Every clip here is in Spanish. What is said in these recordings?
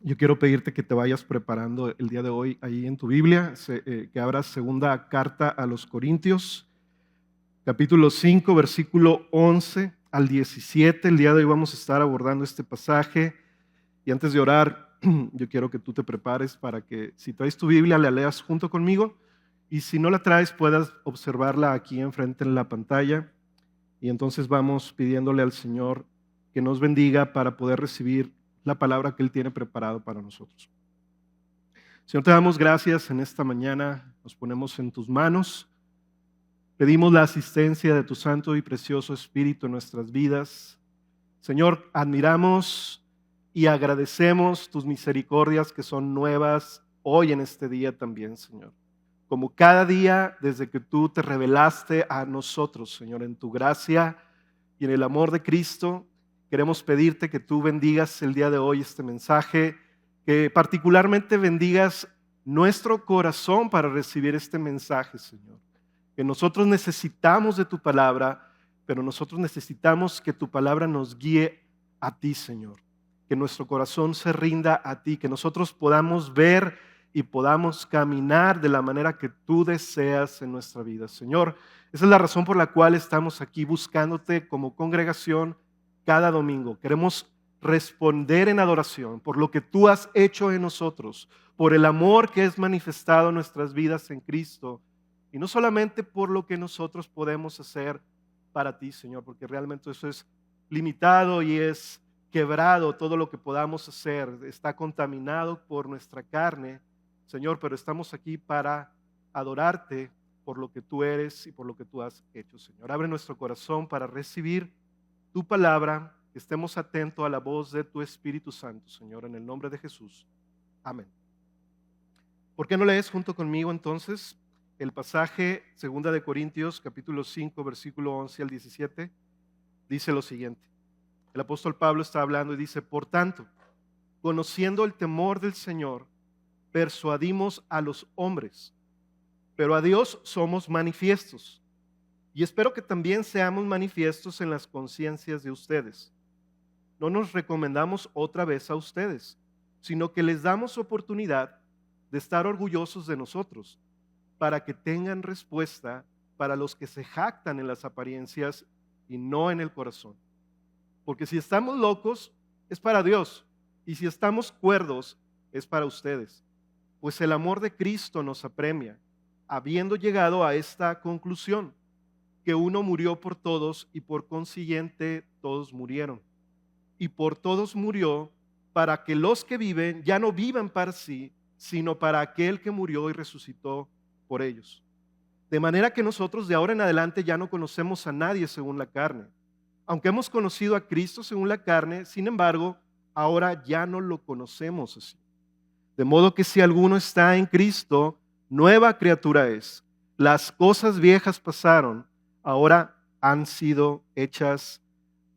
Yo quiero pedirte que te vayas preparando el día de hoy ahí en tu Biblia, que abras segunda carta a los Corintios, capítulo 5, versículo 11 al 17. El día de hoy vamos a estar abordando este pasaje. Y antes de orar, yo quiero que tú te prepares para que si traes tu Biblia la leas junto conmigo, y si no la traes puedas observarla aquí enfrente en la pantalla. Y entonces vamos pidiéndole al Señor que nos bendiga para poder recibir la palabra que Él tiene preparado para nosotros. Señor, te damos gracias en esta mañana, nos ponemos en tus manos, pedimos la asistencia de tu santo y precioso Espíritu en nuestras vidas. Señor, admiramos y agradecemos tus misericordias que son nuevas hoy en este día también, Señor. Como cada día desde que tú te revelaste a nosotros, Señor, en tu gracia y en el amor de Cristo, queremos pedirte que tú bendigas el día de hoy este mensaje, que particularmente bendigas nuestro corazón para recibir este mensaje, Señor. Que nosotros necesitamos de tu palabra, pero nosotros necesitamos que tu palabra nos guíe a ti, Señor. Que nuestro corazón se rinda a ti, que nosotros podamos ver y podamos caminar de la manera que tú deseas en nuestra vida, Señor. Esa es la razón por la cual estamos aquí buscándote como congregación cada domingo. Queremos responder en adoración por lo que tú has hecho en nosotros, por el amor que es manifestado en nuestras vidas en Cristo, y no solamente por lo que nosotros podemos hacer para ti, Señor, porque realmente eso es limitado y es quebrado. Todo lo que podamos hacer está contaminado por nuestra carne, Señor, pero estamos aquí para adorarte por lo que tú eres y por lo que tú has hecho, Señor. Abre nuestro corazón para recibir tu palabra, que estemos atentos a la voz de tu Espíritu Santo, Señor, en el nombre de Jesús. Amén. ¿Por qué no lees junto conmigo entonces el pasaje 2 de Corintios, capítulo 5, versículo 11 al 17? Dice lo siguiente. El apóstol Pablo está hablando y dice: por tanto, conociendo el temor del Señor, persuadimos a los hombres, pero a Dios somos manifiestos. Y espero que también seamos manifiestos en las conciencias de ustedes. No nos recomendamos otra vez a ustedes, sino que les damos oportunidad de estar orgullosos de nosotros, para que tengan respuesta para los que se jactan en las apariencias y no en el corazón. Porque si estamos locos, es para Dios, y si estamos cuerdos, es para ustedes. Pues el amor de Cristo nos apremia, habiendo llegado a esta conclusión, que uno murió por todos y por consiguiente todos murieron. Y por todos murió, para que los que viven ya no vivan para sí, sino para aquel que murió y resucitó por ellos. De manera que nosotros de ahora en adelante ya no conocemos a nadie según la carne. Aunque hemos conocido a Cristo según la carne, sin embargo, ahora ya no lo conocemos así. De modo que si alguno está en Cristo, nueva criatura es. Las cosas viejas pasaron, ahora han sido hechas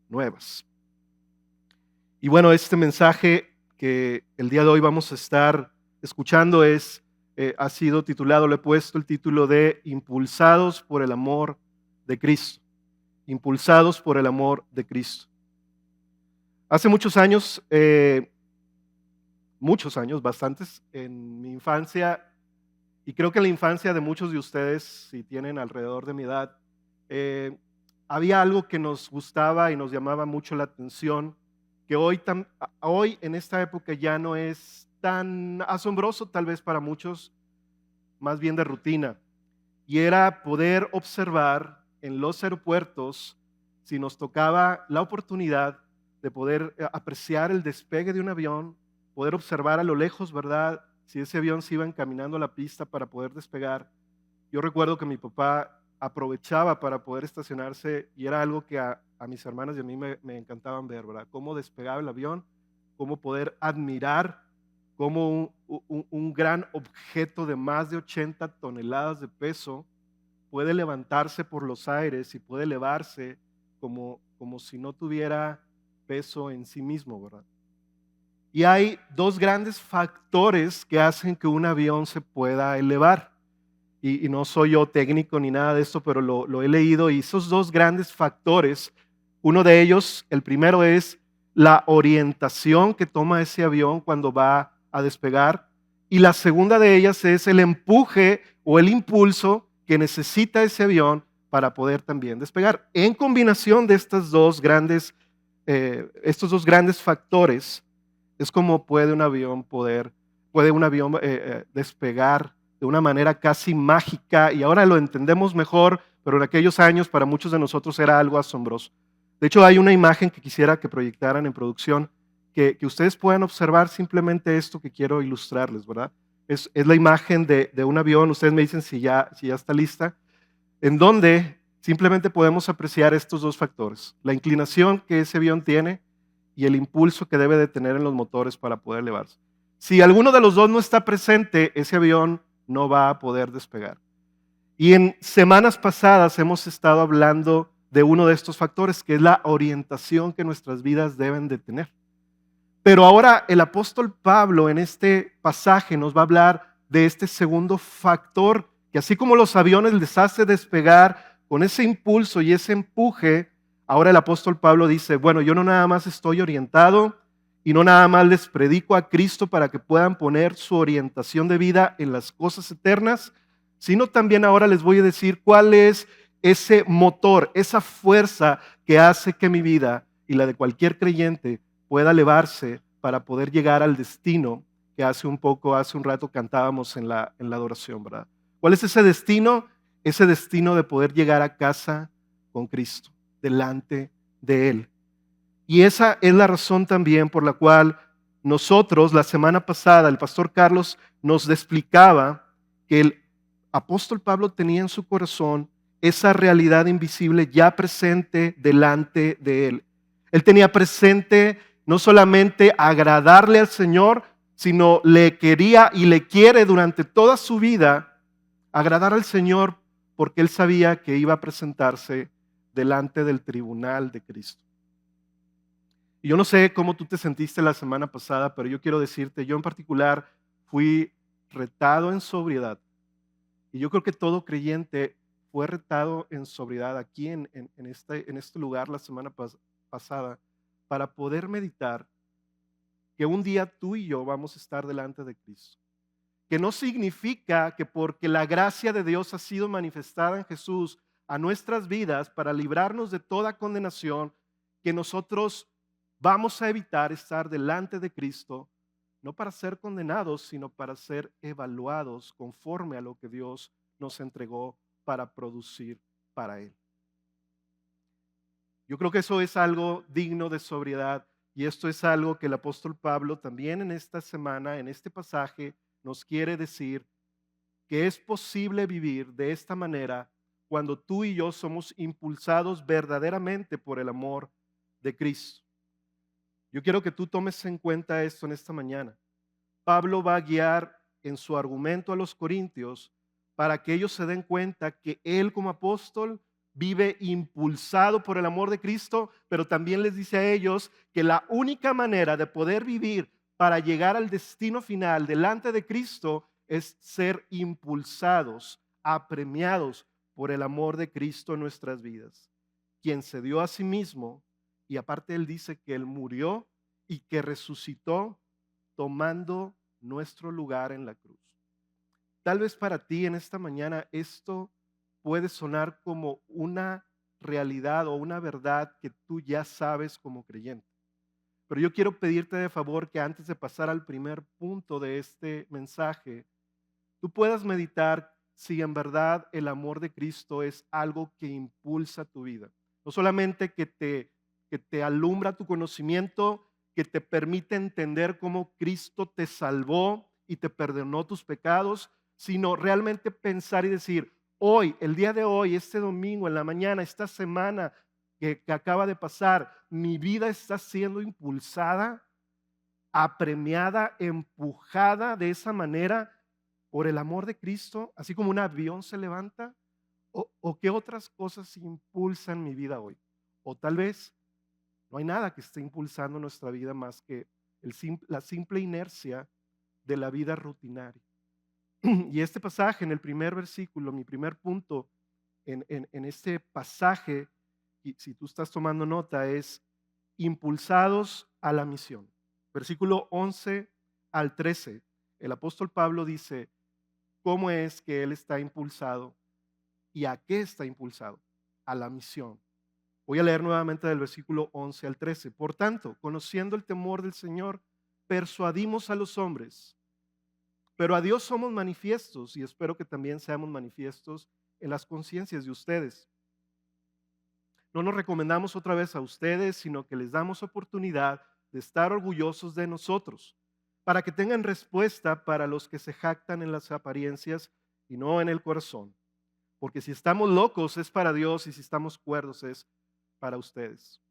nuevas. Y bueno, este mensaje que el día de hoy vamos a estar escuchando ha sido titulado, le he puesto el título de Impulsados por el amor de Cristo. Impulsados por el amor de Cristo. Hace muchos años, bastantes, en mi infancia, y creo que en la infancia de muchos de ustedes, si tienen alrededor de mi edad, había algo que nos gustaba y nos llamaba mucho la atención, que hoy en esta época ya no es tan asombroso tal vez para muchos, más bien de rutina, y era poder observar en los aeropuertos, si nos tocaba la oportunidad de poder apreciar el despegue de un avión, poder observar a lo lejos, ¿verdad?, si ese avión se iba encaminando a la pista para poder despegar. Yo recuerdo que mi papá aprovechaba para poder estacionarse, y era algo que a mis hermanas y a mí me encantaban ver, ¿verdad? Cómo despegaba el avión, cómo poder admirar cómo un gran objeto de más de 80 toneladas de peso puede levantarse por los aires y puede elevarse como si no tuviera peso en sí mismo, ¿verdad? Y hay dos grandes factores que hacen que un avión se pueda elevar. Y no soy yo técnico ni nada de esto, pero lo he leído, y esos dos grandes factores, uno de ellos, el primero es la orientación que toma ese avión cuando va a despegar. Y la segunda de ellas es el empuje o el impulso que necesita ese avión para poder también despegar. En combinación de estos dos grandes factores, es como puede un avión despegar de una manera casi mágica, y ahora lo entendemos mejor, pero en aquellos años para muchos de nosotros era algo asombroso. De hecho, hay una imagen que quisiera que proyectaran en producción, que ustedes puedan observar simplemente esto que quiero ilustrarles, ¿verdad? Es la imagen de un avión, ustedes me dicen si ya está lista, en donde simplemente podemos apreciar estos dos factores: la inclinación que ese avión tiene y el impulso que debe de tener en los motores para poder elevarse. Si alguno de los dos no está presente, ese avión no va a poder despegar. Y en semanas pasadas hemos estado hablando de uno de estos factores, que es la orientación que nuestras vidas deben de tener. Pero ahora el apóstol Pablo en este pasaje nos va a hablar de este segundo factor, que así como los aviones les hace despegar con ese impulso y ese empuje, ahora el apóstol Pablo dice, bueno, yo no nada más estoy orientado y no nada más les predico a Cristo para que puedan poner su orientación de vida en las cosas eternas, sino también ahora les voy a decir cuál es ese motor, esa fuerza que hace que mi vida y la de cualquier creyente pueda elevarse para poder llegar al destino que hace un rato cantábamos en la adoración, ¿verdad? ¿Cuál es ese destino? Ese destino de poder llegar a casa con Cristo, delante de Él. Y esa es la razón también por la cual nosotros, la semana pasada, el pastor Carlos nos explicaba que el apóstol Pablo tenía en su corazón esa realidad invisible ya presente delante de él. Él tenía presente no solamente agradarle al Señor, sino le quería y le quiere durante toda su vida agradar al Señor, porque él sabía que iba a presentarse delante del tribunal de Cristo. Y yo no sé cómo tú te sentiste la semana pasada, pero yo quiero decirte, yo en particular fui retado en sobriedad. Y yo creo que todo creyente fue retado en sobriedad aquí en este lugar la semana pasada, para poder meditar que un día tú y yo vamos a estar delante de Cristo. Que no significa que porque la gracia de Dios ha sido manifestada en Jesús a nuestras vidas para librarnos de toda condenación, que nosotros vamos a evitar estar delante de Cristo, no para ser condenados, sino para ser evaluados conforme a lo que Dios nos entregó para producir para Él. Yo creo que eso es algo digno de sobriedad, y esto es algo que el apóstol Pablo también en esta semana, en este pasaje, nos quiere decir, que es posible vivir de esta manera cuando tú y yo somos impulsados verdaderamente por el amor de Cristo. Yo quiero que tú tomes en cuenta esto en esta mañana. Pablo va a guiar en su argumento a los corintios para que ellos se den cuenta que él como apóstol vive impulsado por el amor de Cristo, pero también les dice a ellos que la única manera de poder vivir para llegar al destino final delante de Cristo es ser impulsados, apremiados por el amor de Cristo en nuestras vidas, quien se dio a sí mismo, y aparte él dice que él murió y que resucitó tomando nuestro lugar en la cruz. Tal vez para ti en esta mañana esto puede sonar como una realidad o una verdad que tú ya sabes como creyente. Pero yo quiero pedirte de favor que antes de pasar al primer punto de este mensaje, tú puedas meditar si en verdad el amor de Cristo es algo que impulsa tu vida. No solamente que te alumbra tu conocimiento, que te permite entender cómo Cristo te salvó y te perdonó tus pecados, sino realmente pensar y decir, hoy, el día de hoy, este domingo, en la mañana, esta semana que acaba de pasar, mi vida está siendo impulsada, apremiada, empujada de esa manera por el amor de Cristo, así como un avión se levanta, o qué otras cosas impulsan mi vida hoy. O tal vez no hay nada que esté impulsando nuestra vida más que la simple inercia de la vida rutinaria. Y este pasaje en el primer versículo, mi primer punto en este pasaje, y si tú estás tomando nota, es impulsados a la misión. Versículo 11 al 13, el apóstol Pablo dice cómo es que él está impulsado y a qué está impulsado, a la misión. Voy a leer nuevamente del versículo 11 al 13. Por tanto, conociendo el temor del Señor, persuadimos a los hombres, pero a Dios somos manifiestos y espero que también seamos manifiestos en las conciencias de ustedes. No nos recomendamos otra vez a ustedes, sino que les damos oportunidad de estar orgullosos de nosotros, para que tengan respuesta para los que se jactan en las apariencias y no en el corazón. Porque si estamos locos es para Dios y si estamos cuerdos es para ustedes.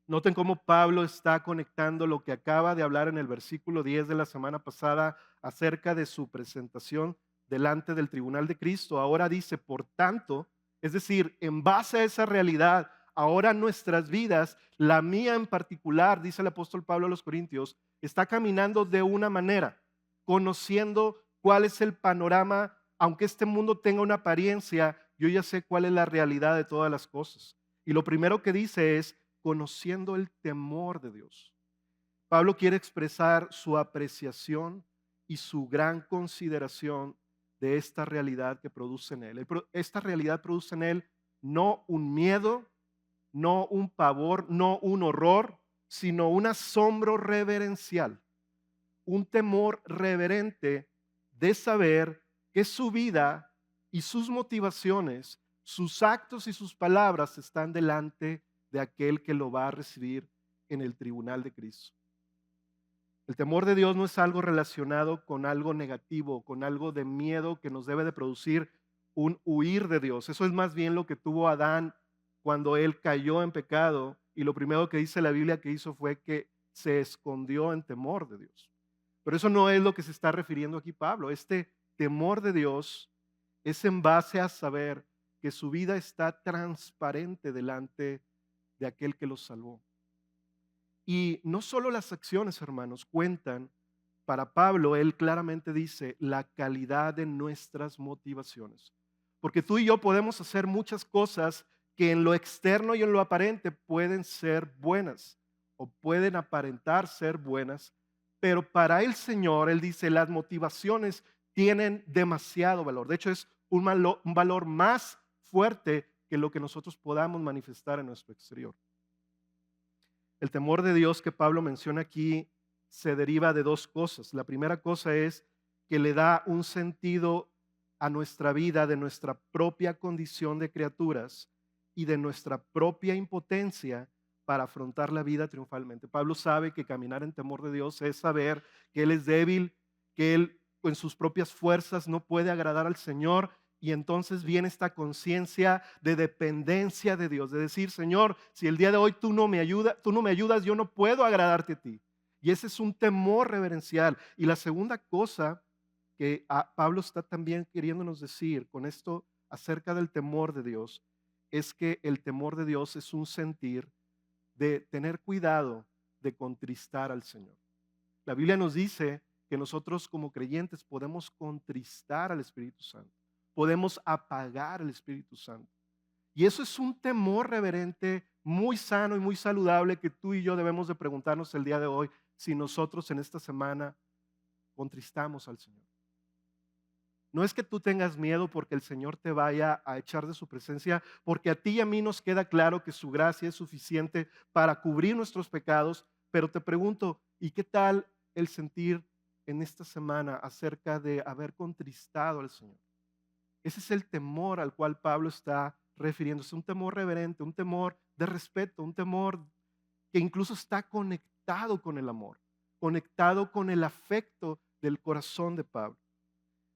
Noten cómo Pablo está conectando lo que acaba de hablar en el versículo 10 de la semana pasada acerca de su presentación delante del tribunal de Cristo. Ahora dice, por tanto, es decir, en base a esa realidad, ahora nuestras vidas, la mía en particular, dice el apóstol Pablo a los Corintios, está caminando de una manera, conociendo cuál es el panorama, aunque este mundo tenga una apariencia, yo ya sé cuál es la realidad de todas las cosas. Y lo primero que dice es, conociendo el temor de Dios. Pablo quiere expresar su apreciación y su gran consideración de esta realidad que produce en él. Esta realidad produce en él no un miedo, no un pavor, no un horror, sino un asombro reverencial, un temor reverente de saber que su vida y sus motivaciones, sus actos y sus palabras están delante de aquel que lo va a recibir en el tribunal de Cristo. El temor de Dios no es algo relacionado con algo negativo, con algo de miedo que nos debe de producir un huir de Dios. Eso es más bien lo que tuvo Adán cuando él cayó en pecado y lo primero que dice la Biblia que hizo fue que se escondió en temor de Dios. Pero eso no es lo que se está refiriendo aquí Pablo. Este temor de Dios es en base a saber que su vida está transparente delante de aquel que los salvó. Y no solo las acciones, hermanos, cuentan. Para Pablo, él claramente dice la calidad de nuestras motivaciones. Porque tú y yo podemos hacer muchas cosas que en lo externo y en lo aparente pueden ser buenas o pueden aparentar ser buenas, pero para el Señor, él dice, las motivaciones tienen demasiado valor. De hecho, es un valor más fuerte que lo que nosotros podamos manifestar en nuestro exterior. El temor de Dios que Pablo menciona aquí se deriva de dos cosas. La primera cosa es que le da un sentido a nuestra vida de nuestra propia condición de criaturas y de nuestra propia impotencia para afrontar la vida triunfalmente. Pablo sabe que caminar en temor de Dios es saber que Él es débil, que Él en sus propias fuerzas no puede agradar al Señor. Y entonces viene esta conciencia de dependencia de Dios, de decir, Señor, si el día de hoy tú no me ayudas, yo no puedo agradarte a ti. Y ese es un temor reverencial. Y la segunda cosa que Pablo está también queriéndonos decir con esto acerca del temor de Dios, es que el temor de Dios es un sentir de tener cuidado de contristar al Señor. La Biblia nos dice que nosotros como creyentes podemos contristar al Espíritu Santo. Podemos apagar el Espíritu Santo. Y eso es un temor reverente muy sano y muy saludable que tú y yo debemos de preguntarnos el día de hoy si nosotros en esta semana contristamos al Señor. No es que tú tengas miedo porque el Señor te vaya a echar de su presencia, porque a ti y a mí nos queda claro que su gracia es suficiente para cubrir nuestros pecados, pero te pregunto, ¿y qué tal el sentir en esta semana acerca de haber contristado al Señor? Ese es el temor al cual Pablo está refiriéndose, un temor reverente, un temor de respeto, un temor que incluso está conectado con el amor, conectado con el afecto del corazón de Pablo.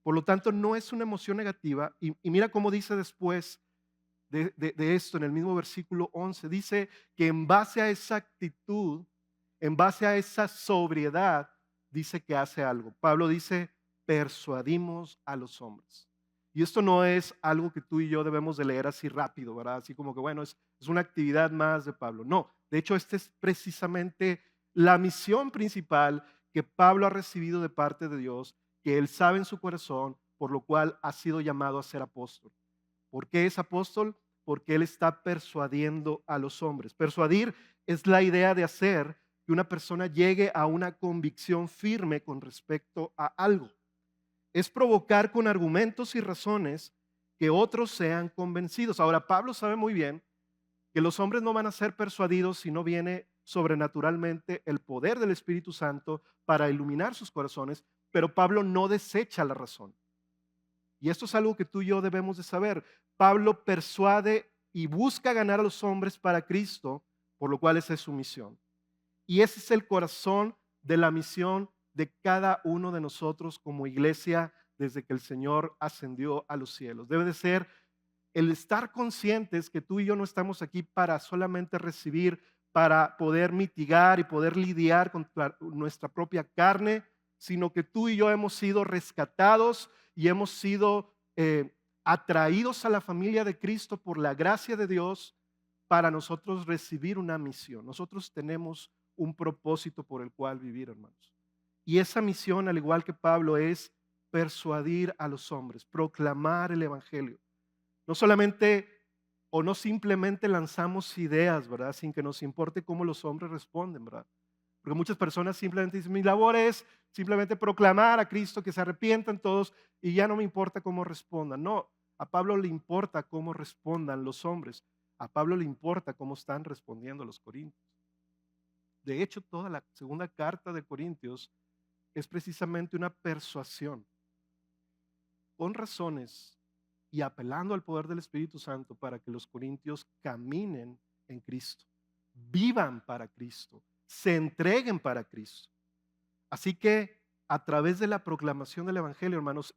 Por lo tanto, no es una emoción negativa. Y mira cómo dice después de esto, en el mismo versículo 11, dice que en base a esa actitud, en base a esa sobriedad, dice que hace algo. Pablo dice, persuadimos a los hombres. Y esto no es algo que tú y yo debemos de leer así rápido, ¿verdad? Así como que, bueno, es una actividad más de Pablo. No, de hecho, esta es precisamente la misión principal que Pablo ha recibido de parte de Dios, que él sabe en su corazón, por lo cual ha sido llamado a ser apóstol. ¿Por qué es apóstol? Porque él está persuadiendo a los hombres. Persuadir es la idea de hacer que una persona llegue a una convicción firme con respecto a algo. Es provocar con argumentos y razones que otros sean convencidos. Ahora, Pablo sabe muy bien que los hombres no van a ser persuadidos si no viene sobrenaturalmente el poder del Espíritu Santo para iluminar sus corazones, pero Pablo no desecha la razón. Y esto es algo que tú y yo debemos de saber. Pablo persuade y busca ganar a los hombres para Cristo, por lo cual esa es su misión. Y ese es el corazón de la misión de cada uno de nosotros como iglesia desde que el Señor ascendió a los cielos. Debe de ser el estar conscientes que tú y yo no estamos aquí para solamente recibir, para poder mitigar y poder lidiar con nuestra propia carne, sino que tú y yo hemos sido rescatados y hemos sido atraídos a la familia de Cristo por la gracia de Dios para nosotros recibir una misión. Nosotros tenemos un propósito por el cual vivir, hermanos. Y esa misión, al igual que Pablo, es persuadir a los hombres, proclamar el Evangelio. No solamente o no simplemente lanzamos ideas, ¿verdad? Sin que nos importe cómo los hombres responden, ¿verdad? Porque muchas personas simplemente dicen, mi labor es simplemente proclamar a Cristo, que se arrepientan todos y ya no me importa cómo respondan. No, a Pablo le importa cómo respondan los hombres. A Pablo le importa cómo están respondiendo los corintios. De hecho, toda la segunda carta de Corintios es precisamente una persuasión con razones y apelando al poder del Espíritu Santo para que los corintios caminen en Cristo, vivan para Cristo, se entreguen para Cristo. Así que a través de la proclamación del Evangelio, hermanos,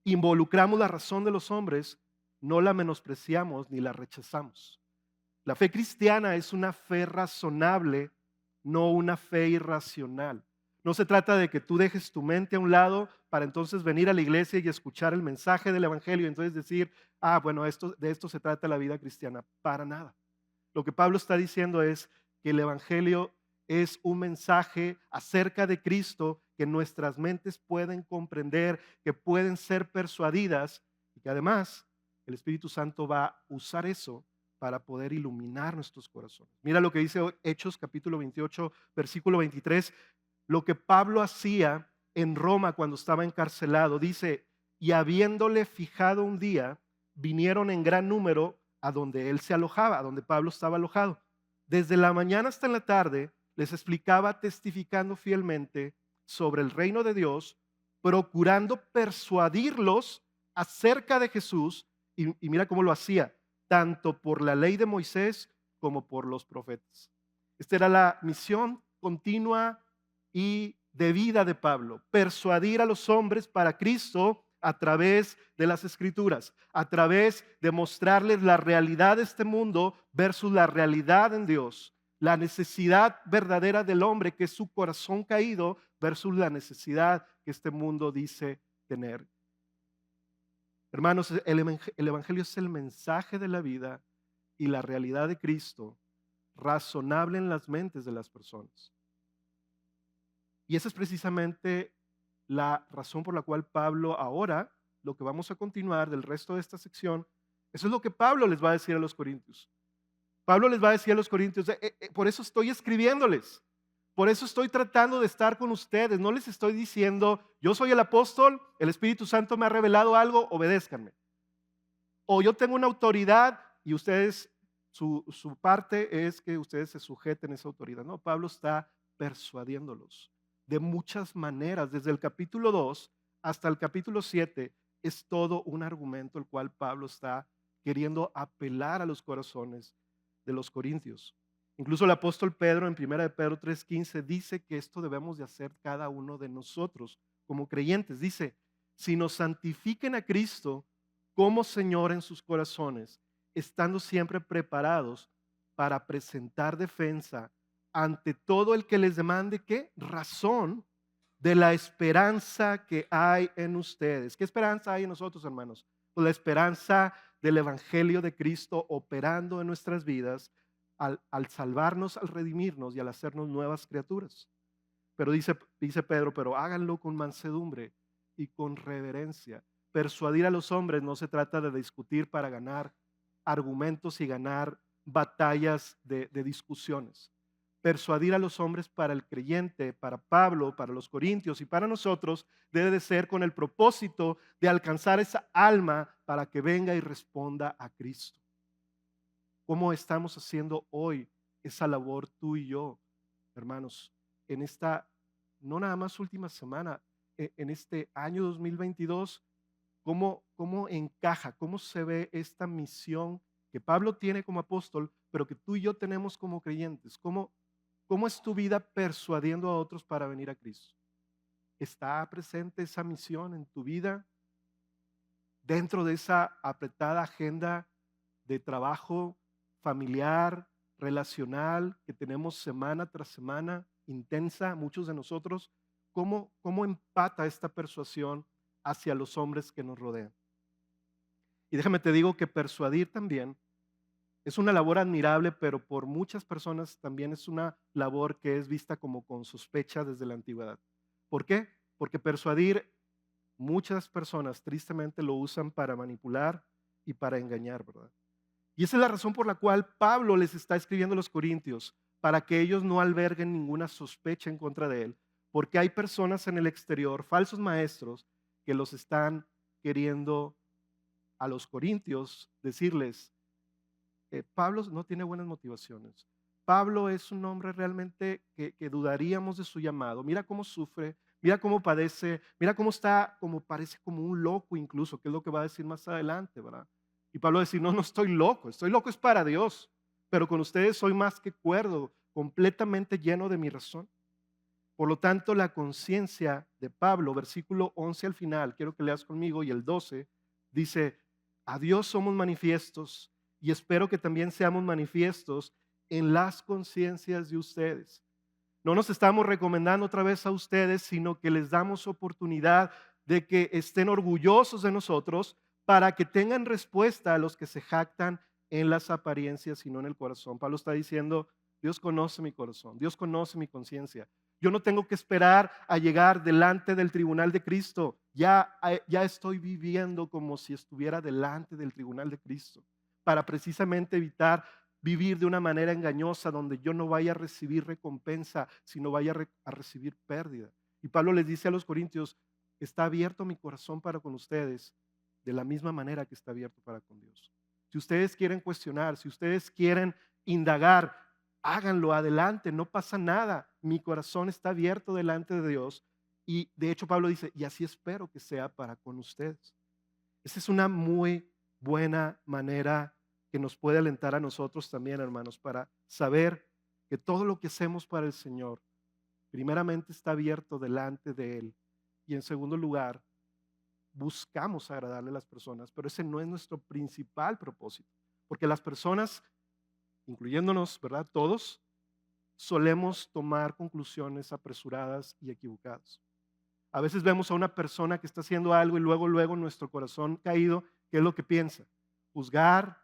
involucramos la razón de los hombres, no la menospreciamos ni la rechazamos. La fe cristiana es una fe razonable, no una fe irracional. No se trata de que tú dejes tu mente a un lado para entonces venir a la iglesia y escuchar el mensaje del Evangelio y entonces decir, bueno, de esto se trata la vida cristiana. Para nada. Lo que Pablo está diciendo es que el Evangelio es un mensaje acerca de Cristo que nuestras mentes pueden comprender, que pueden ser persuadidas y que además el Espíritu Santo va a usar eso para poder iluminar nuestros corazones. Mira lo que dice Hechos capítulo 28, versículo 23, lo que Pablo hacía en Roma cuando estaba encarcelado. Dice, y habiéndole fijado un día, vinieron en gran número a donde él se alojaba, a donde Pablo estaba alojado. Desde la mañana hasta la tarde les explicaba testificando fielmente sobre el reino de Dios, procurando persuadirlos acerca de Jesús, y mira cómo lo hacía, tanto por la ley de Moisés como por los profetas. Esta era la misión continua y de vida de Pablo, persuadir a los hombres para Cristo a través de las Escrituras, a través de mostrarles la realidad de este mundo versus la realidad en Dios, la necesidad verdadera del hombre, que es su corazón caído, versus la necesidad que este mundo dice tener. Hermanos, el Evangelio es el mensaje de la vida y la realidad de Cristo razonable en las mentes de las personas. Y esa es precisamente la razón por la cual Pablo ahora, lo que vamos a continuar del resto de esta sección, eso es lo que Pablo les va a decir a los corintios. Pablo les va a decir a los corintios, por eso estoy escribiéndoles, por eso estoy tratando de estar con ustedes, no les estoy diciendo, yo soy el apóstol, el Espíritu Santo me ha revelado algo, obedézcanme. O yo tengo una autoridad y ustedes, su parte es que ustedes se sujeten a esa autoridad. No, Pablo está persuadiéndolos de muchas maneras. Desde el capítulo 2 hasta el capítulo 7 es todo un argumento el cual Pablo está queriendo apelar a los corazones de los corintios. Incluso el apóstol Pedro en 1 de Pedro 3:15 dice que esto debemos de hacer cada uno de nosotros como creyentes. Dice, si nos santifiquen a Cristo como Señor en sus corazones, estando siempre preparados para presentar defensa ante todo el que les demande, ¿qué? Razón de la esperanza que hay en ustedes. ¿Qué esperanza hay en nosotros, hermanos? Pues la esperanza del Evangelio de Cristo operando en nuestras vidas al salvarnos, al redimirnos y al hacernos nuevas criaturas. Pero dice Pedro, pero háganlo con mansedumbre y con reverencia. Persuadir a los hombres no se trata de discutir para ganar argumentos y ganar batallas de discusiones. persuadir a los hombres para el creyente, para Pablo, para los corintios y para nosotros, debe de ser con el propósito de alcanzar esa alma para que venga y responda a Cristo. ¿Cómo estamos haciendo hoy esa labor tú y yo, hermanos, en esta, no nada más última semana, en este año 2022? ¿Cómo encaja, cómo se ve esta misión que Pablo tiene como apóstol, pero que tú y yo tenemos como creyentes? ¿Cómo es tu vida persuadiendo a otros para venir a Cristo? ¿Está presente esa misión en tu vida dentro de esa apretada agenda de trabajo familiar, relacional que tenemos semana tras semana, intensa, muchos de nosotros? ¿Cómo empata esta persuasión hacia los hombres que nos rodean? Y déjame te digo que persuadir también es una labor admirable, pero por muchas personas también es una labor que es vista como con sospecha desde la antigüedad. ¿Por qué? Porque persuadir, muchas personas tristemente lo usan para manipular y para engañar, ¿verdad? Y esa es la razón por la cual Pablo les está escribiendo a los corintios, para que ellos no alberguen ninguna sospecha en contra de él, porque hay personas en el exterior, falsos maestros, que los están queriendo a los corintios decirles, Pablo no tiene buenas motivaciones. Pablo es un hombre realmente que dudaríamos de su llamado. Mira cómo sufre, mira cómo padece, mira cómo está, como parece como un loco incluso, que es lo que va a decir más adelante, ¿verdad? Y Pablo va a decir, no, no estoy loco es para Dios, pero con ustedes soy más que cuerdo, completamente lleno de mi razón. Por lo tanto, la conciencia de Pablo, versículo 11 al final, quiero que leas conmigo, y el 12, dice, a Dios somos manifiestos y espero que también seamos manifiestos en las conciencias de ustedes. No nos estamos recomendando otra vez a ustedes, sino que les damos oportunidad de que estén orgullosos de nosotros para que tengan respuesta a los que se jactan en las apariencias y no en el corazón. Pablo está diciendo, Dios conoce mi corazón, Dios conoce mi conciencia. Yo no tengo que esperar a llegar delante del tribunal de Cristo. Ya estoy viviendo como si estuviera delante del tribunal de Cristo, para precisamente evitar vivir de una manera engañosa donde yo no vaya a recibir recompensa, sino vaya a recibir pérdida. Y Pablo les dice a los corintios, está abierto mi corazón para con ustedes de la misma manera que está abierto para con Dios. Si ustedes quieren cuestionar, si ustedes quieren indagar, háganlo adelante, no pasa nada. Mi corazón está abierto delante de Dios. Y de hecho Pablo dice, y así espero que sea para con ustedes. Esa es una muy buena manera que nos puede alentar a nosotros también, hermanos, para saber que todo lo que hacemos para el Señor, primeramente está abierto delante de Él. Y en segundo lugar, buscamos agradarle a las personas, pero ese no es nuestro principal propósito. Porque las personas, incluyéndonos, ¿verdad? Todos, solemos tomar conclusiones apresuradas y equivocadas. A veces vemos a una persona que está haciendo algo y luego nuestro corazón caído, ¿qué es lo que piensa? Juzgar,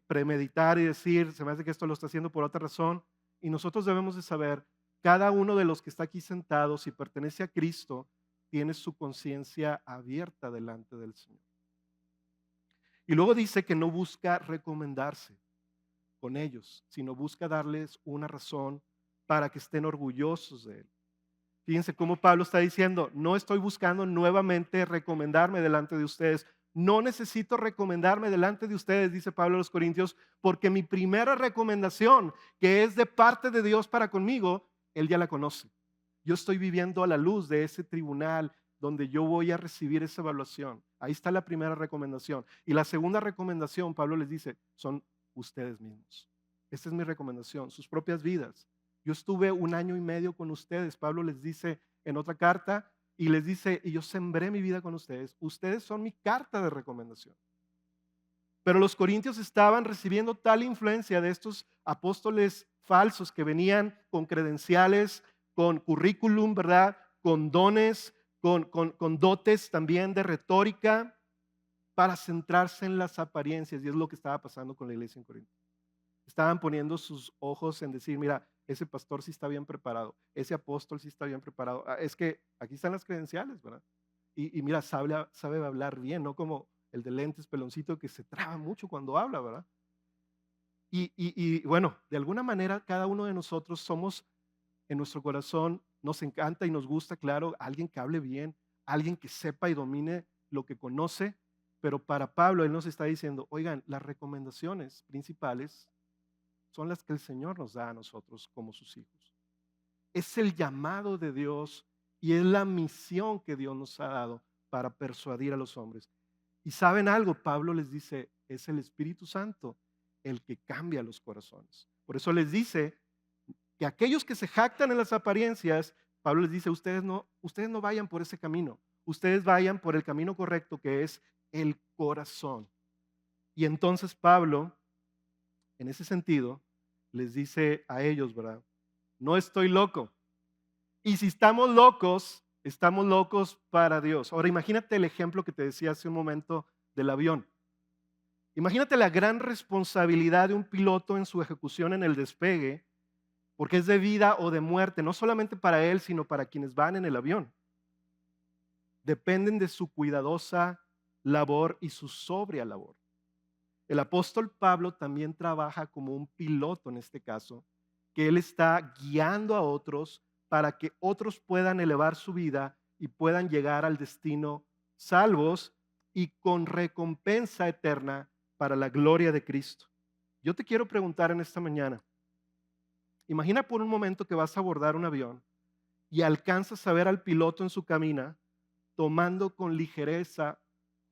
premeditar y decir, se me hace que esto lo está haciendo por otra razón. Y nosotros debemos de saber, cada uno de los que está aquí sentado, si pertenece a Cristo, tiene su conciencia abierta delante del Señor. Y luego dice que no busca recomendarse con ellos, sino busca darles una razón para que estén orgullosos de Él. Fíjense cómo Pablo está diciendo, no estoy buscando nuevamente recomendarme delante de ustedes. No necesito recomendarme delante de ustedes, dice Pablo a los Corintios, porque mi primera recomendación, que es de parte de Dios para conmigo, Él ya la conoce. Yo estoy viviendo a la luz de ese tribunal donde yo voy a recibir esa evaluación. Ahí está la primera recomendación. Y la segunda recomendación, Pablo les dice, son ustedes mismos. Esta es mi recomendación, sus propias vidas. Yo estuve 1 año y medio con ustedes, Pablo les dice en otra carta, y les dice, y yo sembré mi vida con ustedes. Ustedes son mi carta de recomendación. Pero los corintios estaban recibiendo tal influencia de estos apóstoles falsos que venían con credenciales, con currículum, ¿verdad? Con dones, con dotes también de retórica, para centrarse en las apariencias. Y es lo que estaba pasando con la iglesia en Corinto. Estaban poniendo sus ojos en decir, mira, ese pastor sí está bien preparado, ese apóstol sí está bien preparado. Es que aquí están las credenciales, ¿verdad? Y mira, sabe hablar bien, no como el de lentes peloncito que se traba mucho cuando habla, ¿verdad? Y bueno, de alguna manera cada uno de nosotros somos en nuestro corazón, nos encanta y nos gusta, claro, alguien que hable bien, alguien que sepa y domine lo que conoce, pero para Pablo él nos está diciendo, oigan, las recomendaciones principales son las que el Señor nos da a nosotros como sus hijos. Es el llamado de Dios y es la misión que Dios nos ha dado para persuadir a los hombres. Y saben algo, Pablo les dice, es el Espíritu Santo el que cambia los corazones. Por eso les dice que aquellos que se jactan en las apariencias, Pablo les dice, ustedes no vayan por ese camino, ustedes vayan por el camino correcto que es el corazón. Y entonces Pablo, en ese sentido, les dice a ellos, ¿verdad? No estoy loco. Y si estamos locos para Dios. Ahora imagínate el ejemplo que te decía hace un momento del avión. Imagínate la gran responsabilidad de un piloto en su ejecución en el despegue, porque es de vida o de muerte, no solamente para él, sino para quienes van en el avión. Dependen de su cuidadosa labor y su sobria labor. El apóstol Pablo también trabaja como un piloto en este caso, que él está guiando a otros para que otros puedan elevar su vida y puedan llegar al destino salvos y con recompensa eterna para la gloria de Cristo. Yo te quiero preguntar en esta mañana, imagina por un momento que vas a abordar un avión y alcanzas a ver al piloto en su cabina, tomando con ligereza,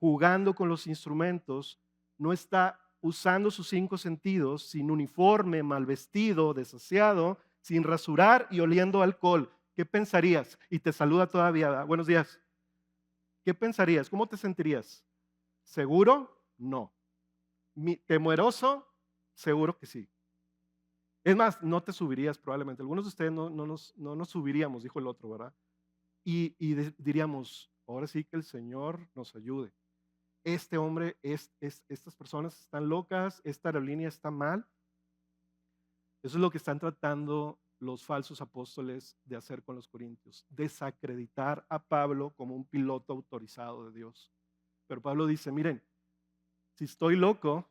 jugando con los instrumentos, no está usando sus cinco sentidos, sin uniforme, mal vestido, desaseado, sin rasurar y oliendo alcohol. ¿Qué pensarías? Y te saluda todavía, ¿verdad? Buenos días. ¿Qué pensarías? ¿Cómo te sentirías? ¿Seguro? No. ¿Temeroso? Seguro que sí. Es más, no te subirías probablemente. Algunos de ustedes no nos subiríamos, dijo el otro, ¿verdad? Y diríamos, ahora sí que el Señor nos ayude. Este hombre, estas personas están locas, esta aerolínea está mal. Eso es lo que están tratando los falsos apóstoles de hacer con los corintios, desacreditar a Pablo como un piloto autorizado de Dios. Pero Pablo dice, miren, si estoy loco,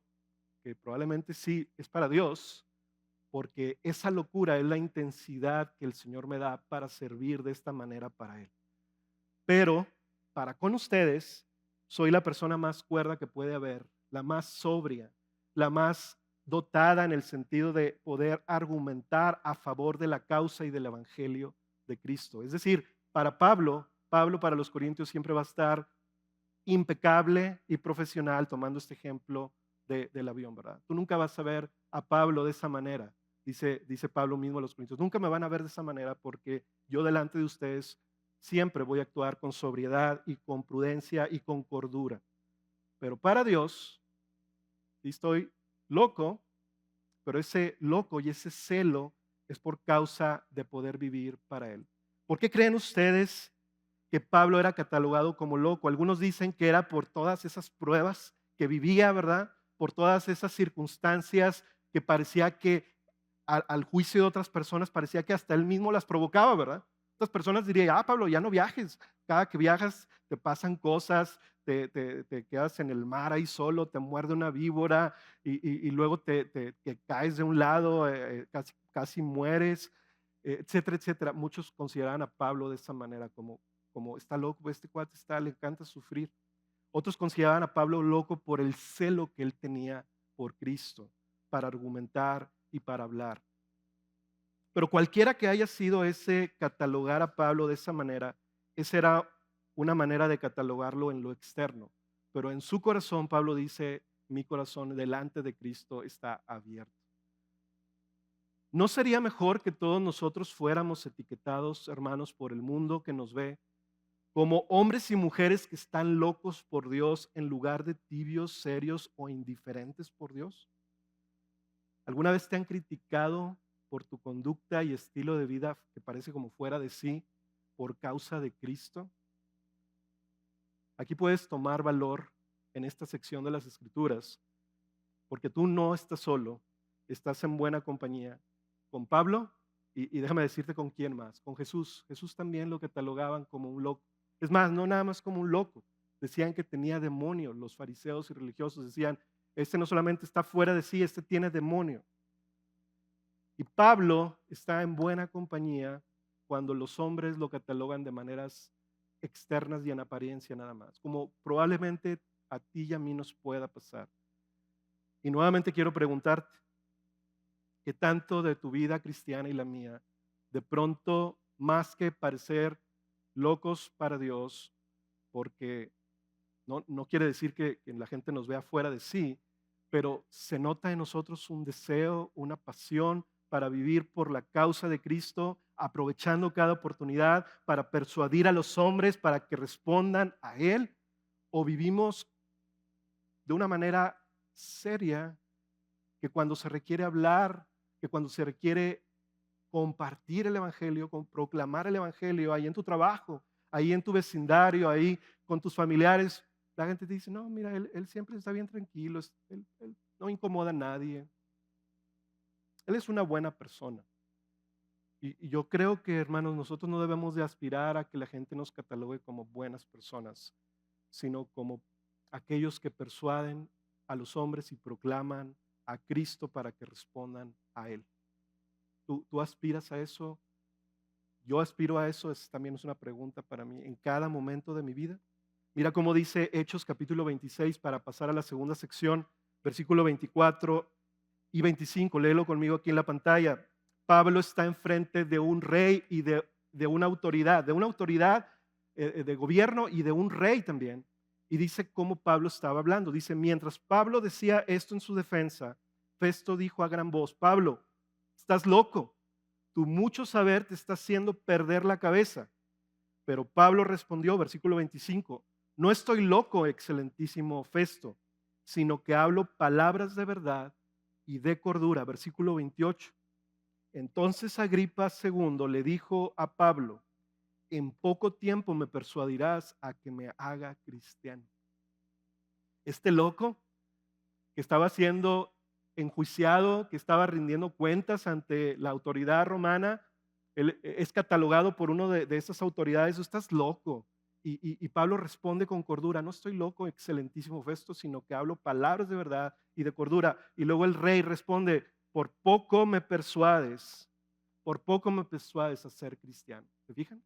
que probablemente sí es para Dios, porque esa locura es la intensidad que el Señor me da para servir de esta manera para Él. Pero para con ustedes, soy la persona más cuerda que puede haber, la más sobria, la más dotada en el sentido de poder argumentar a favor de la causa y del evangelio de Cristo. Es decir, para Pablo para los corintios siempre va a estar impecable y profesional, tomando este ejemplo del avión, ¿verdad? Tú nunca vas a ver a Pablo de esa manera, dice Pablo mismo a los corintios. Nunca me van a ver de esa manera porque yo delante de ustedes siempre voy a actuar con sobriedad y con prudencia y con cordura. Pero para Dios, sí estoy loco, pero ese loco y ese celo es por causa de poder vivir para Él. ¿Por qué creen ustedes que Pablo era catalogado como loco? Algunos dicen que era por todas esas pruebas que vivía, ¿verdad? Por todas esas circunstancias que parecía que al juicio de otras personas parecía que hasta él mismo las provocaba, ¿verdad? Otras personas dirían, Pablo, ya no viajes. Cada que viajas te pasan cosas, te quedas en el mar ahí solo, te muerde una víbora y luego te caes de un lado, casi mueres, etcétera, etcétera. Muchos consideraban a Pablo de esa manera, como está loco, este cuate le encanta sufrir. Otros consideraban a Pablo loco por el celo que él tenía por Cristo, para argumentar y para hablar. Pero cualquiera que haya sido ese catalogar a Pablo de esa manera, esa era una manera de catalogarlo en lo externo. Pero en su corazón, Pablo dice, mi corazón delante de Cristo está abierto. ¿No sería mejor que todos nosotros fuéramos etiquetados, hermanos, por el mundo que nos ve como hombres y mujeres que están locos por Dios en lugar de tibios, serios o indiferentes por Dios? ¿Alguna vez te han criticado por tu conducta y estilo de vida que parece como fuera de sí por causa de Cristo? Aquí puedes tomar valor en esta sección de las Escrituras, porque tú no estás solo, estás en buena compañía con Pablo y déjame decirte con quién más, con Jesús. Jesús también lo catalogaban como un loco. Es más, no nada más como un loco, decían que tenía demonios. Los fariseos y religiosos decían, Este no solamente está fuera de sí, este tiene demonio. Y Pablo está en buena compañía cuando los hombres lo catalogan de maneras externas y en apariencia nada más, como probablemente a ti y a mí nos pueda pasar. Y nuevamente quiero preguntarte, ¿qué tanto de tu vida cristiana y la mía, de pronto, más que parecer locos para Dios, porque no quiere decir que la gente nos vea fuera de sí, pero se nota en nosotros un deseo, una pasión para vivir por la causa de Cristo, aprovechando cada oportunidad para persuadir a los hombres para que respondan a Él? ¿O vivimos de una manera seria, que cuando se requiere hablar, que cuando se requiere compartir el Evangelio, con proclamar el Evangelio ahí en tu trabajo, ahí en tu vecindario, ahí con tus familiares, la gente te dice, no, mira, él siempre está bien tranquilo, él no incomoda a nadie, él es una buena persona? Y yo creo que, hermanos, nosotros no debemos de aspirar a que la gente nos catalogue como buenas personas, sino como aquellos que persuaden a los hombres y proclaman a Cristo para que respondan a Él. ¿Tú aspiras a eso? Yo aspiro a eso, también es una pregunta para mí en cada momento de mi vida. Mira cómo dice Hechos capítulo 26 para pasar a la segunda sección, versículo 24 y 25. Léelo conmigo aquí en la pantalla. Pablo está enfrente de un rey y de una autoridad de gobierno y de un rey también. Y dice cómo Pablo estaba hablando. Dice, mientras Pablo decía esto en su defensa, Festo dijo a gran voz, Pablo, estás loco. Tu mucho saber te está haciendo perder la cabeza. Pero Pablo respondió, versículo 25, no estoy loco, excelentísimo Festo, sino que hablo palabras de verdad y de cordura. Versículo 28. Entonces Agripa II le dijo a Pablo, en poco tiempo me persuadirás a que me haga cristiano. Este loco que estaba siendo enjuiciado, que estaba rindiendo cuentas ante la autoridad romana, él es catalogado por uno de esas autoridades, tú estás loco. Y Pablo responde con cordura, no estoy loco, excelentísimo Festo, sino que hablo palabras de verdad y de cordura. Y luego el rey responde, por poco me persuades a ser cristiano. ¿Se fijan?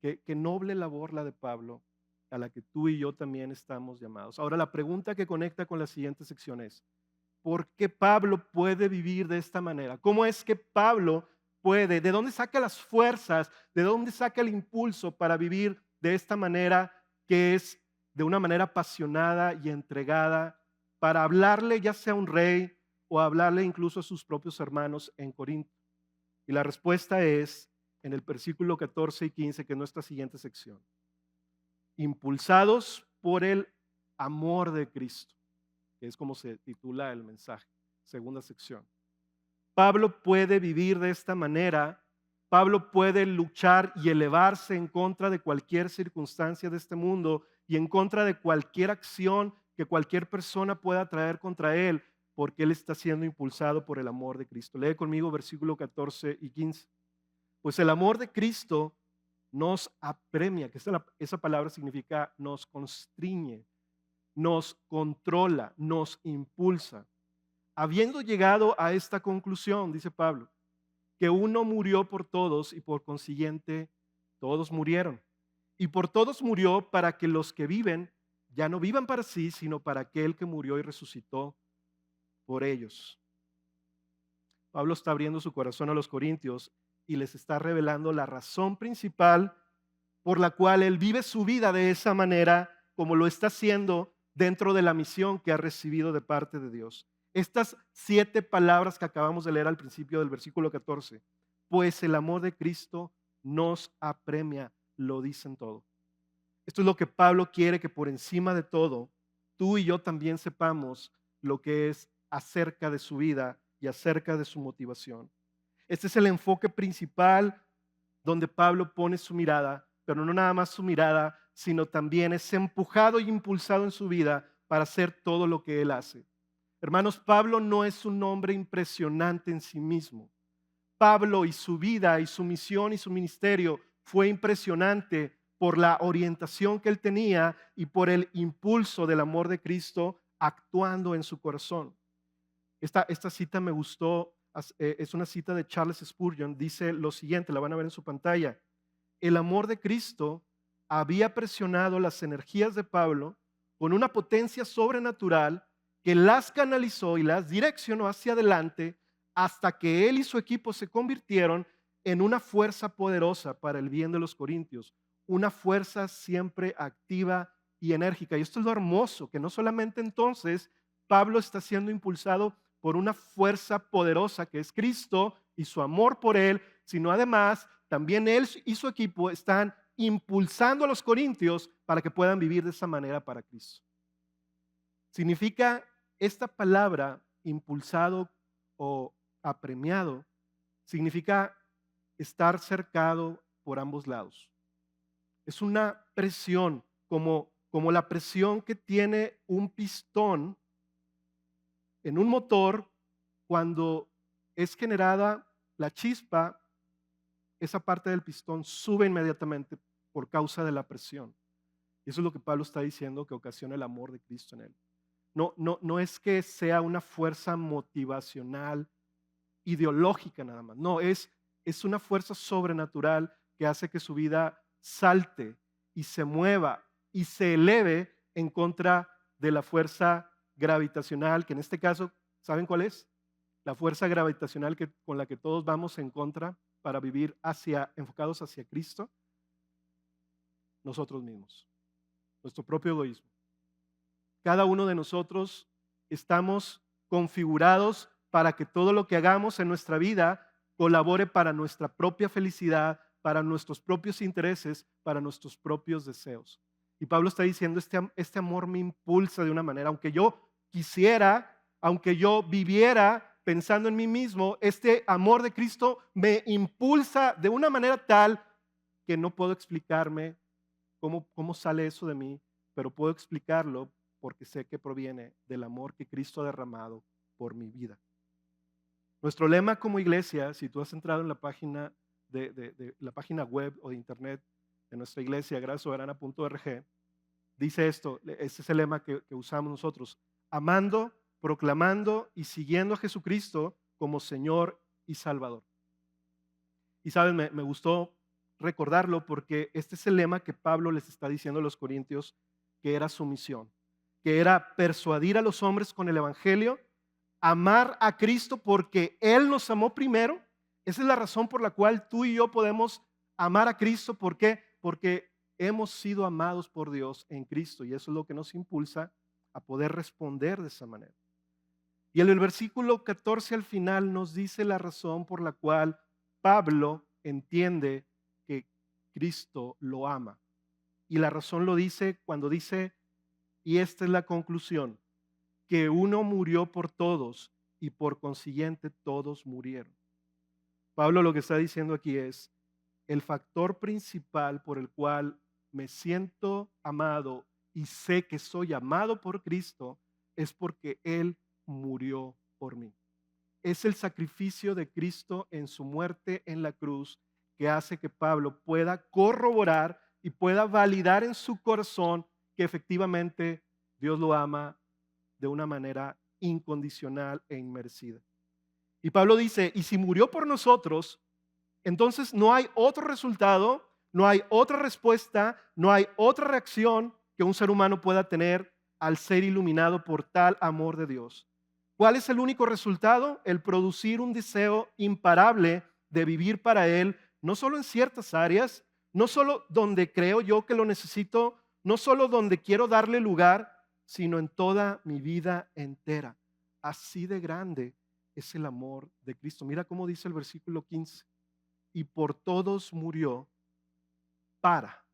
Qué noble labor la de Pablo, a la que tú y yo también estamos llamados. Ahora la pregunta que conecta con la siguiente sección es, ¿por qué Pablo puede vivir de esta manera? ¿Cómo es que Pablo puede? ¿De dónde saca las fuerzas? ¿De dónde saca el impulso para vivir de esta manera, que es de una manera apasionada y entregada, para hablarle ya sea a un rey o hablarle incluso a sus propios hermanos en Corinto? Y la respuesta es en el versículo 14 y 15, que es nuestra siguiente sección. Impulsados por el amor de Cristo, que es como se titula el mensaje, segunda sección. Pablo puede vivir de esta manera. Pablo puede luchar y elevarse en contra de cualquier circunstancia de este mundo y en contra de cualquier acción que cualquier persona pueda traer contra él, porque él está siendo impulsado por el amor de Cristo. Lee conmigo versículo 14 y 15. Pues el amor de Cristo nos apremia, que esa palabra significa nos constriñe, nos controla, nos impulsa. Habiendo llegado a esta conclusión, dice Pablo, que uno murió por todos y por consiguiente todos murieron. Y por todos murió para que los que viven ya no vivan para sí, sino para aquel que murió y resucitó por ellos. Pablo está abriendo su corazón a los corintios y les está revelando la razón principal por la cual él vive su vida de esa manera, como lo está haciendo dentro de la misión que ha recibido de parte de Dios. Estas 7 palabras que acabamos de leer al principio del versículo 14, pues el amor de Cristo nos apremia, lo dicen todo. Esto es lo que Pablo quiere, que por encima de todo, tú y yo también sepamos lo que es acerca de su vida y acerca de su motivación. Este es el enfoque principal donde Pablo pone su mirada, pero no nada más su mirada, sino también es empujado y impulsado en su vida para hacer todo lo que él hace. Hermanos, Pablo no es un hombre impresionante en sí mismo. Pablo y su vida y su misión y su ministerio fue impresionante por la orientación que él tenía y por el impulso del amor de Cristo actuando en su corazón. Esta cita me gustó, es una cita de Charles Spurgeon, dice lo siguiente, la van a ver en su pantalla. El amor de Cristo había presionado las energías de Pablo con una potencia sobrenatural que las canalizó y las direccionó hacia adelante hasta que él y su equipo se convirtieron en una fuerza poderosa para el bien de los corintios, una fuerza siempre activa y enérgica. Y esto es lo hermoso, que no solamente entonces Pablo está siendo impulsado por una fuerza poderosa que es Cristo y su amor por él, sino además también él y su equipo están impulsando a los corintios para que puedan vivir de esa manera para Cristo. Significa esta palabra impulsado o apremiado, significa estar cercado por ambos lados. Es una presión como la presión que tiene un pistón en un motor cuando es generada la chispa. Esa parte del pistón sube inmediatamente por causa de la presión. Y eso es lo que Pablo está diciendo que ocasiona el amor de Cristo en él. No es que sea una fuerza motivacional, ideológica nada más. No, es una fuerza sobrenatural que hace que su vida salte y se mueva y se eleve en contra de la fuerza gravitacional, que en este caso, ¿saben cuál es? La fuerza gravitacional con la que todos vamos en contra para vivir enfocados hacia Cristo, nosotros mismos, nuestro propio egoísmo. Cada uno de nosotros estamos configurados para que todo lo que hagamos en nuestra vida colabore para nuestra propia felicidad, para nuestros propios intereses, para nuestros propios deseos. Y Pablo está diciendo, este amor me impulsa de una manera, aunque yo quisiera, aunque yo viviera pensando en mí mismo, este amor de Cristo me impulsa de una manera tal que no puedo explicarme cómo sale eso de mí, pero puedo explicarlo porque sé que proviene del amor que Cristo ha derramado por mi vida. Nuestro lema como iglesia, si tú has entrado en la página la página web o de internet de nuestra iglesia, graciasoberana.org, dice esto, este es el lema que usamos nosotros: amando, proclamando y siguiendo a Jesucristo como Señor y Salvador. Y saben, me gustó recordarlo porque este es el lema que Pablo les está diciendo a los corintios que era su misión, que era persuadir a los hombres con el evangelio, amar a Cristo porque Él nos amó primero. Esa es la razón por la cual tú y yo podemos amar a Cristo. ¿Por qué? Porque hemos sido amados por Dios en Cristo y eso es lo que nos impulsa a poder responder de esa manera. Y en el versículo 14 al final nos dice la razón por la cual Pablo entiende que Cristo lo ama. Y la razón lo dice cuando dice, y esta es la conclusión, que uno murió por todos y por consiguiente todos murieron. Pablo lo que está diciendo aquí es, el factor principal por el cual me siento amado y sé que soy amado por Cristo es porque Él murió por mí. Es el sacrificio de Cristo en su muerte en la cruz que hace que Pablo pueda corroborar y pueda validar en su corazón que efectivamente Dios lo ama de una manera incondicional e inmerecida. Y Pablo dice, y si murió por nosotros, entonces no hay otro resultado, no hay otra respuesta, no hay otra reacción que un ser humano pueda tener al ser iluminado por tal amor de Dios. ¿Cuál es el único resultado? El producir un deseo imparable de vivir para Él, no solo en ciertas áreas, no solo donde creo yo que lo necesito, no solo donde quiero darle lugar, sino en toda mi vida entera. Así de grande es el amor de Cristo. Mira cómo dice el versículo 15. Y por todos murió para.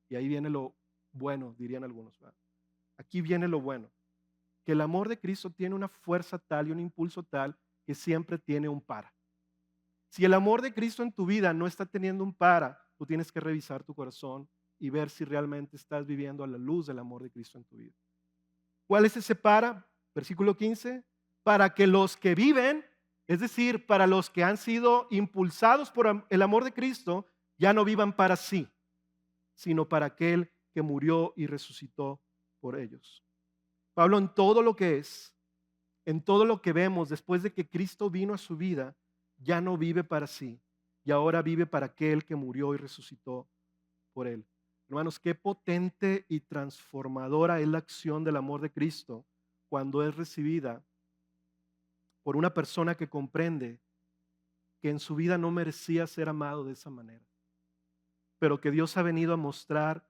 Y ahí viene lo bueno, dirían algunos. ¿Verdad? Aquí viene lo bueno. Que el amor de Cristo tiene una fuerza tal y un impulso tal que siempre tiene un para. Si el amor de Cristo en tu vida no está teniendo un para, tú tienes que revisar tu corazón y ver si realmente estás viviendo a la luz del amor de Cristo en tu vida. ¿Cuál es ese para? Versículo 15. Para que los que viven, es decir, para los que han sido impulsados por el amor de Cristo, ya no vivan para sí, sino para aquel que murió y resucitó por ellos. Pablo en todo lo que es, en todo lo que vemos después de que Cristo vino a su vida, ya no vive para sí y ahora vive para aquel que murió y resucitó por él. Hermanos, qué potente y transformadora es la acción del amor de Cristo cuando es recibida por una persona que comprende que en su vida no merecía ser amado de esa manera, pero que Dios ha venido a mostrar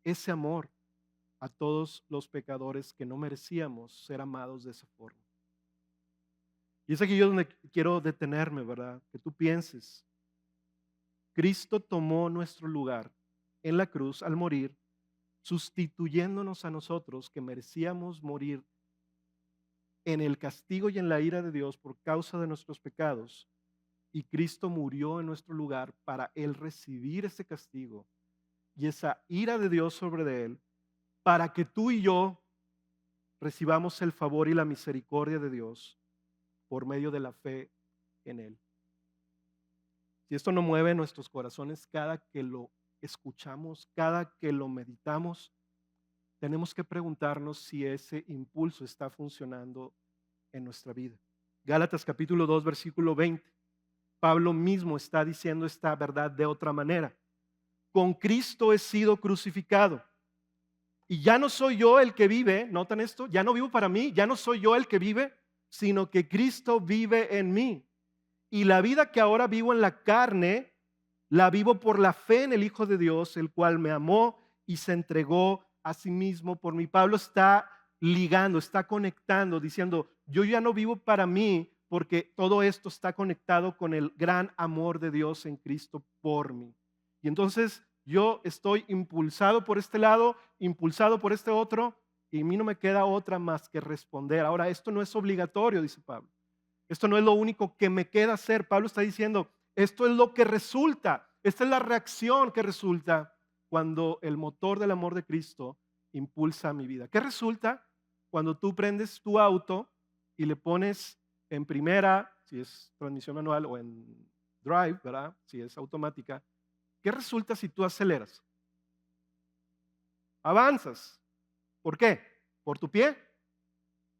ese amor a todos los pecadores que no merecíamos ser amados de esa forma. Y es aquí yo donde quiero detenerme, ¿verdad? Que tú pienses, Cristo tomó nuestro lugar en la cruz al morir, sustituyéndonos a nosotros que merecíamos morir en el castigo y en la ira de Dios por causa de nuestros pecados. Y Cristo murió en nuestro lugar para Él recibir ese castigo y esa ira de Dios sobre Él, para que tú y yo recibamos el favor y la misericordia de Dios por medio de la fe en Él. Si esto no mueve nuestros corazones cada que lo escuchamos, cada que lo meditamos, tenemos que preguntarnos si ese impulso está funcionando en nuestra vida. Gálatas capítulo 2, versículo 20. Pablo mismo está diciendo esta verdad de otra manera. Con Cristo he sido crucificado. Y ya no soy yo el que vive, notan esto, ya no vivo para mí, ya no soy yo el que vive, sino que Cristo vive en mí. Y la vida que ahora vivo en la carne, la vivo por la fe en el Hijo de Dios, el cual me amó y se entregó a sí mismo por mí. Pablo está ligando, está conectando, diciendo, yo ya no vivo para mí, porque todo esto está conectado con el gran amor de Dios en Cristo por mí. Y entonces yo estoy impulsado por este lado, impulsado por este otro, y a mí no me queda otra más que responder. Ahora, esto no es obligatorio, dice Pablo. Esto no es lo único que me queda hacer. Pablo está diciendo, esto es lo que resulta, esta es la reacción que resulta cuando el motor del amor de Cristo impulsa mi vida. ¿Qué resulta cuando tú prendes tu auto y le pones en primera, si es transmisión manual, o en drive, ¿verdad? Si es automática? ¿Qué resulta si tú aceleras? Avanzas. ¿Por qué? ¿Por tu pie?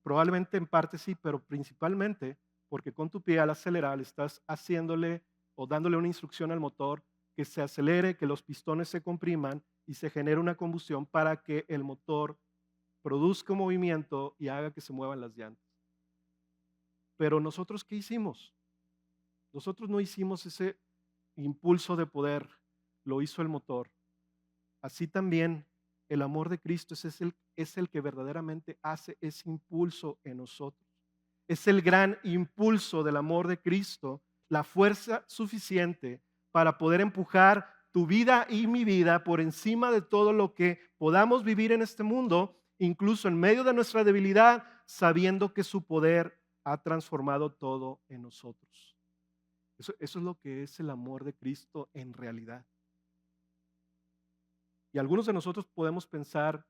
Probablemente en parte sí, pero principalmente porque con tu pie al acelerar estás haciéndole o dándole una instrucción al motor que se acelere, que los pistones se compriman y se genere una combustión para que el motor produzca un movimiento y haga que se muevan las llantas. Pero nosotros, ¿qué hicimos? Nosotros no hicimos ese impulso de poder, lo hizo el motor. Así también el amor de Cristo es el que verdaderamente hace ese impulso en nosotros. Es el gran impulso del amor de Cristo, la fuerza suficiente para poder empujar tu vida y mi vida por encima de todo lo que podamos vivir en este mundo, incluso en medio de nuestra debilidad, sabiendo que su poder ha transformado todo en nosotros. Eso es lo que es el amor de Cristo en realidad. Y algunos de nosotros podemos pensar,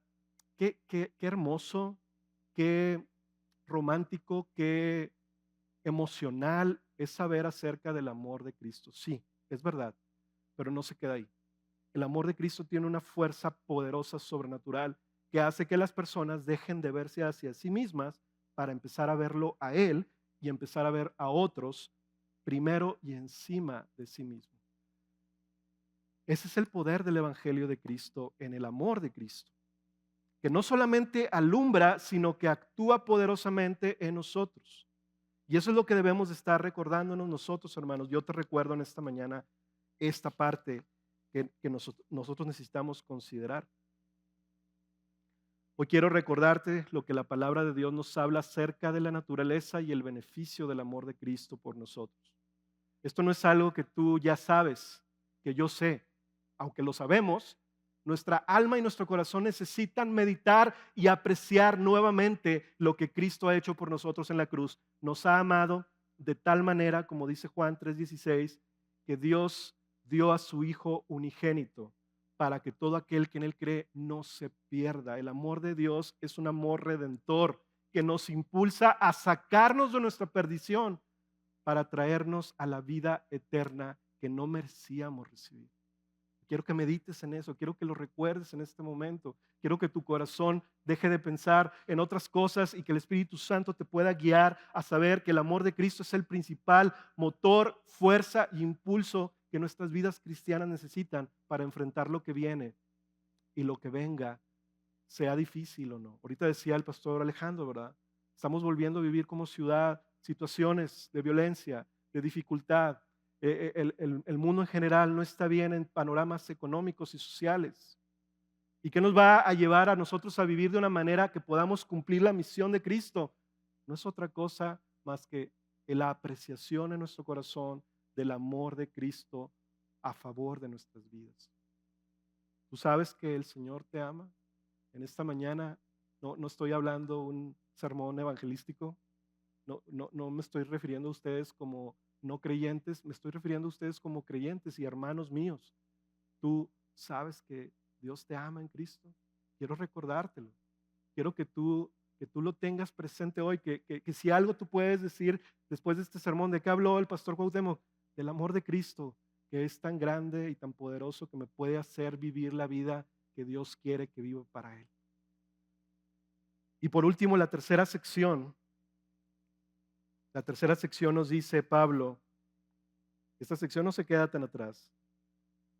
qué hermoso, qué romántico, qué emocional es saber acerca del amor de Cristo. Sí, es verdad, pero no se queda ahí. El amor de Cristo tiene una fuerza poderosa, sobrenatural, que hace que las personas dejen de verse hacia sí mismas para empezar a verlo a Él y empezar a ver a otros primero y encima de sí mismo. Ese es el poder del Evangelio de Cristo en el amor de Cristo, que no solamente alumbra, sino que actúa poderosamente en nosotros. Y eso es lo que debemos de estar recordándonos nosotros, hermanos. Yo te recuerdo en esta mañana esta parte que nosotros necesitamos considerar. Hoy quiero recordarte lo que la palabra de Dios nos habla acerca de la naturaleza y el beneficio del amor de Cristo por nosotros. Esto no es algo que tú ya sabes, que yo sé. Aunque lo sabemos, nuestra alma y nuestro corazón necesitan meditar y apreciar nuevamente lo que Cristo ha hecho por nosotros en la cruz. Nos ha amado de tal manera, como dice Juan 3:16, que Dios dio a su Hijo unigénito para que todo aquel que en Él cree no se pierda. El amor de Dios es un amor redentor que nos impulsa a sacarnos de nuestra perdición para traernos a la vida eterna que no merecíamos recibir. Quiero que medites en eso, quiero que lo recuerdes en este momento. Quiero que tu corazón deje de pensar en otras cosas y que el Espíritu Santo te pueda guiar a saber que el amor de Cristo es el principal motor, fuerza e impulso que nuestras vidas cristianas necesitan para enfrentar lo que viene y lo que venga, sea difícil o no. Ahorita decía el pastor Alejandro, ¿verdad? Estamos volviendo a vivir como ciudad situaciones de violencia, de dificultad. El mundo en general no está bien en panoramas económicos y sociales. ¿Y qué nos va a llevar a nosotros a vivir de una manera que podamos cumplir la misión de Cristo? No es otra cosa más que la apreciación en nuestro corazón del amor de Cristo a favor de nuestras vidas. ¿Tú sabes que el Señor te ama? En esta mañana no estoy hablando un sermón evangelístico, no me estoy refiriendo a ustedes como no creyentes, me estoy refiriendo a ustedes como creyentes y hermanos míos. Tú sabes que Dios te ama en Cristo. Quiero recordártelo. Quiero que tú lo tengas presente hoy, que si algo tú puedes decir después de este sermón, ¿de qué habló el pastor Cuauhtémoc? Del amor de Cristo, que es tan grande y tan poderoso que me puede hacer vivir la vida que Dios quiere que viva para Él. Y por último, la tercera sección nos dice Pablo, esta sección no se queda tan atrás.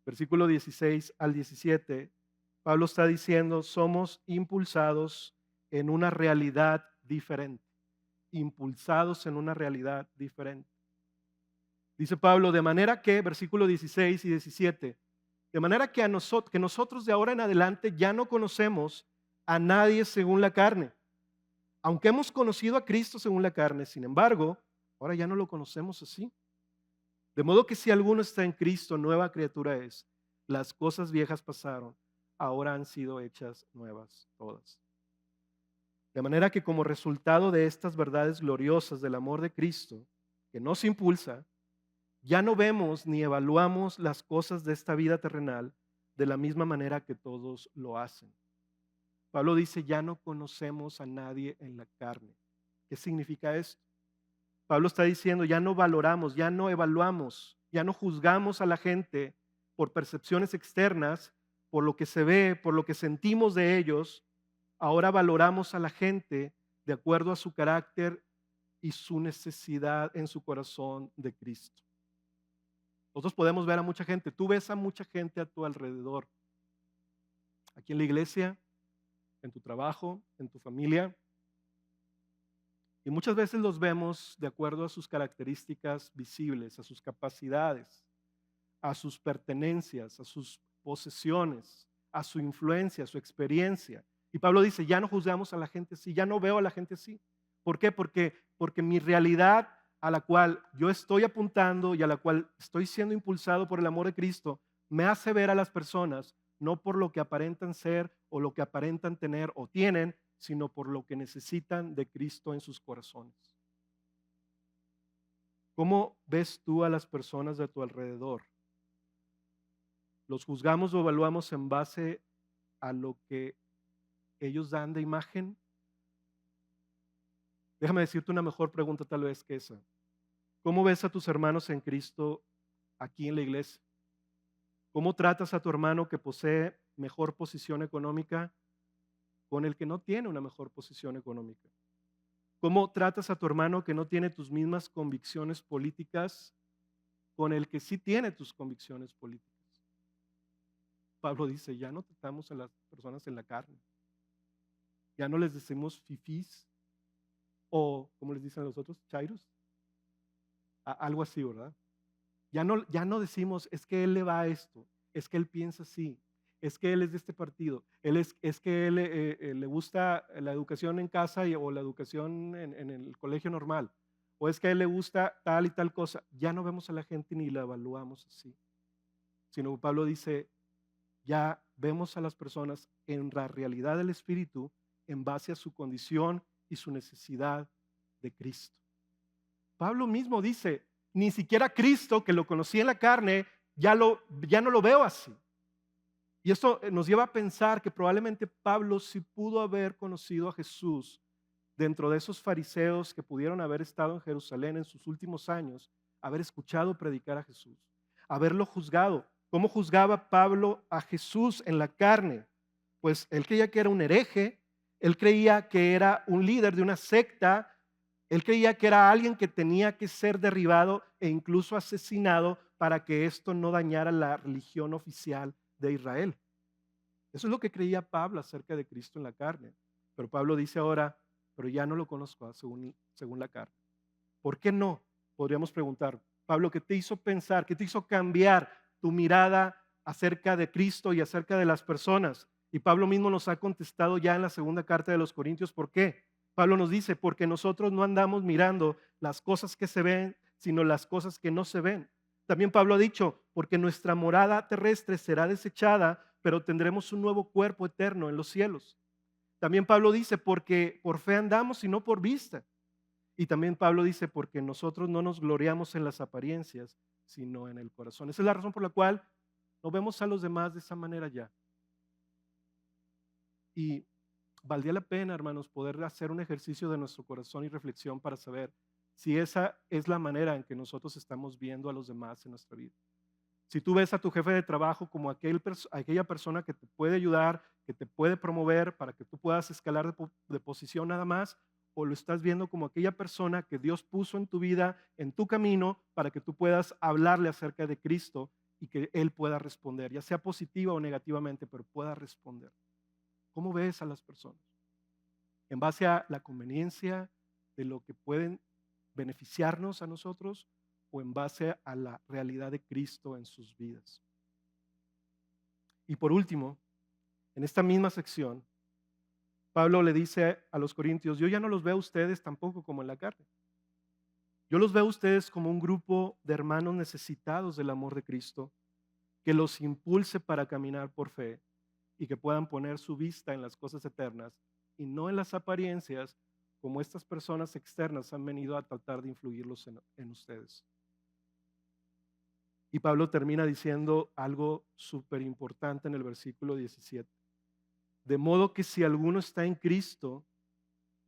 Versículo 16 al 17, Pablo está diciendo, somos impulsados en una realidad diferente. Impulsados en una realidad diferente. Dice Pablo, de manera que, versículo 16 y 17, de manera que nosotros de ahora en adelante ya no conocemos a nadie según la carne. Aunque hemos conocido a Cristo según la carne, sin embargo, ahora ya no lo conocemos así. De modo que si alguno está en Cristo, nueva criatura es. Las cosas viejas pasaron, ahora han sido hechas nuevas todas. De manera que como resultado de estas verdades gloriosas del amor de Cristo, que nos impulsa, ya no vemos ni evaluamos las cosas de esta vida terrenal de la misma manera que todos lo hacen. Pablo dice, ya no conocemos a nadie en la carne. ¿Qué significa esto? Pablo está diciendo, ya no valoramos, ya no evaluamos, ya no juzgamos a la gente por percepciones externas, por lo que se ve, por lo que sentimos de ellos. Ahora valoramos a la gente de acuerdo a su carácter y su necesidad en su corazón de Cristo. Nosotros podemos ver a mucha gente, tú ves a mucha gente a tu alrededor, aquí en la iglesia, en tu trabajo, en tu familia. Y muchas veces los vemos de acuerdo a sus características visibles, a sus capacidades, a sus pertenencias, a sus posesiones, a su influencia, a su experiencia. Y Pablo dice, ya no juzgamos a la gente así, ya no veo a la gente así. ¿Por qué? Porque mi realidad a la cual yo estoy apuntando y a la cual estoy siendo impulsado por el amor de Cristo, me hace ver a las personas no por lo que aparentan ser o lo que aparentan tener o tienen, sino por lo que necesitan de Cristo en sus corazones. ¿Cómo ves tú a las personas de tu alrededor? ¿Los juzgamos o evaluamos en base a lo que ellos dan de imagen? Déjame decirte una mejor pregunta tal vez que esa. ¿Cómo ves a tus hermanos en Cristo aquí en la iglesia? ¿Cómo tratas a tu hermano que posee mejor posición económica con el que no tiene una mejor posición económica? ¿Cómo tratas a tu hermano que no tiene tus mismas convicciones políticas con el que sí tiene tus convicciones políticas? Pablo dice, ya no tratamos a las personas en la carne. Ya no les decimos fifís o, ¿cómo les dicen a los otros? Chairos. Algo así, ¿verdad? Ya no decimos, es que él le va a esto, es que él piensa así, es que él es de este partido, es que él le gusta la educación en casa o la educación en el colegio normal, o es que a él le gusta tal y tal cosa. Ya no vemos a la gente ni la evaluamos así, sino Pablo dice, ya vemos a las personas en la realidad del Espíritu en base a su condición y su necesidad de Cristo. Pablo mismo dice, ni siquiera Cristo, que lo conocí en la carne, ya no lo veo así. Y esto nos lleva a pensar que probablemente Pablo sí pudo haber conocido a Jesús dentro de esos fariseos que pudieron haber estado en Jerusalén en sus últimos años, haber escuchado predicar a Jesús, haberlo juzgado. ¿Cómo juzgaba Pablo a Jesús en la carne? Pues él creía que era un hereje, él creía que era un líder de una secta, él creía que era alguien que tenía que ser derribado e incluso asesinado para que esto no dañara la religión oficial de Israel. Eso es lo que creía Pablo acerca de Cristo en la carne. Pero Pablo dice ahora, pero ya no lo conozco según la carne. ¿Por qué no? Podríamos preguntar, Pablo, ¿qué te hizo pensar? ¿Qué te hizo cambiar tu mirada acerca de Cristo y acerca de las personas? Y Pablo mismo nos ha contestado ya en la segunda carta de los Corintios, ¿por qué? Pablo nos dice, porque nosotros no andamos mirando las cosas que se ven, sino las cosas que no se ven. También Pablo ha dicho, porque nuestra morada terrestre será desechada, pero tendremos un nuevo cuerpo eterno en los cielos. También Pablo dice, porque por fe andamos y no por vista. Y también Pablo dice, porque nosotros no nos gloriamos en las apariencias, sino en el corazón. Esa es la razón por la cual no vemos a los demás de esa manera ya. Y valdría la pena, hermanos, poder hacer un ejercicio de nuestro corazón y reflexión para saber si esa es la manera en que nosotros estamos viendo a los demás en nuestra vida. Si tú ves a tu jefe de trabajo como aquella persona que te puede ayudar, que te puede promover para que tú puedas escalar de posición nada más, o lo estás viendo como aquella persona que Dios puso en tu vida, en tu camino, para que tú puedas hablarle acerca de Cristo y que Él pueda responder, ya sea positiva o negativamente, pero pueda responder. ¿Cómo ves a las personas? ¿En base a la conveniencia de lo que pueden beneficiarnos a nosotros o en base a la realidad de Cristo en sus vidas? Y por último, en esta misma sección, Pablo le dice a los corintios, yo ya no los veo a ustedes tampoco como en la carne. Yo los veo a ustedes como un grupo de hermanos necesitados del amor de Cristo, que los impulse para caminar por fe y que puedan poner su vista en las cosas eternas y no en las apariencias como estas personas externas han venido a tratar de influirlos en ustedes. Y Pablo termina diciendo algo súper importante en el versículo 17. De modo que si alguno está en Cristo,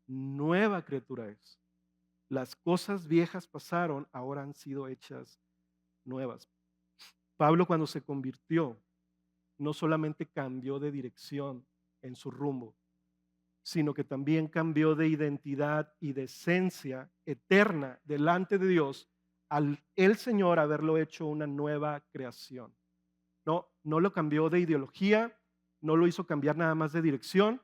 nueva criatura es. Las cosas viejas pasaron, ahora han sido hechas nuevas. Pablo cuando se convirtió, no solamente cambió de dirección en su rumbo, sino que también cambió de identidad y de esencia eterna delante de Dios al el Señor haberlo hecho una nueva creación. No lo cambió de ideología, no lo hizo cambiar nada más de dirección,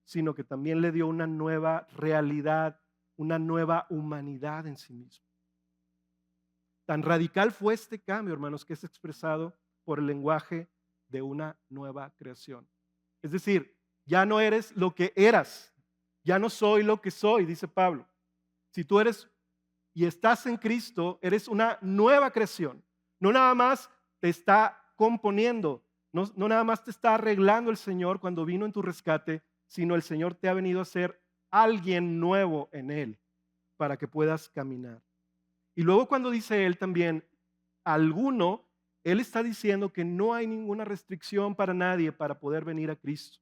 sino que también le dio una nueva realidad, una nueva humanidad en sí mismo. Tan radical fue este cambio, hermanos, que es expresado por el lenguaje de una nueva creación. Es decir, ya no eres lo que eras, ya no soy lo que soy, dice Pablo. Si tú eres y estás en Cristo, eres una nueva creación. No nada más te está componiendo, no nada más te está arreglando el Señor cuando vino en tu rescate, sino el Señor te ha venido a ser alguien nuevo en Él para que puedas caminar. Y luego cuando dice Él también, alguno, Él está diciendo que no hay ninguna restricción para nadie para poder venir a Cristo.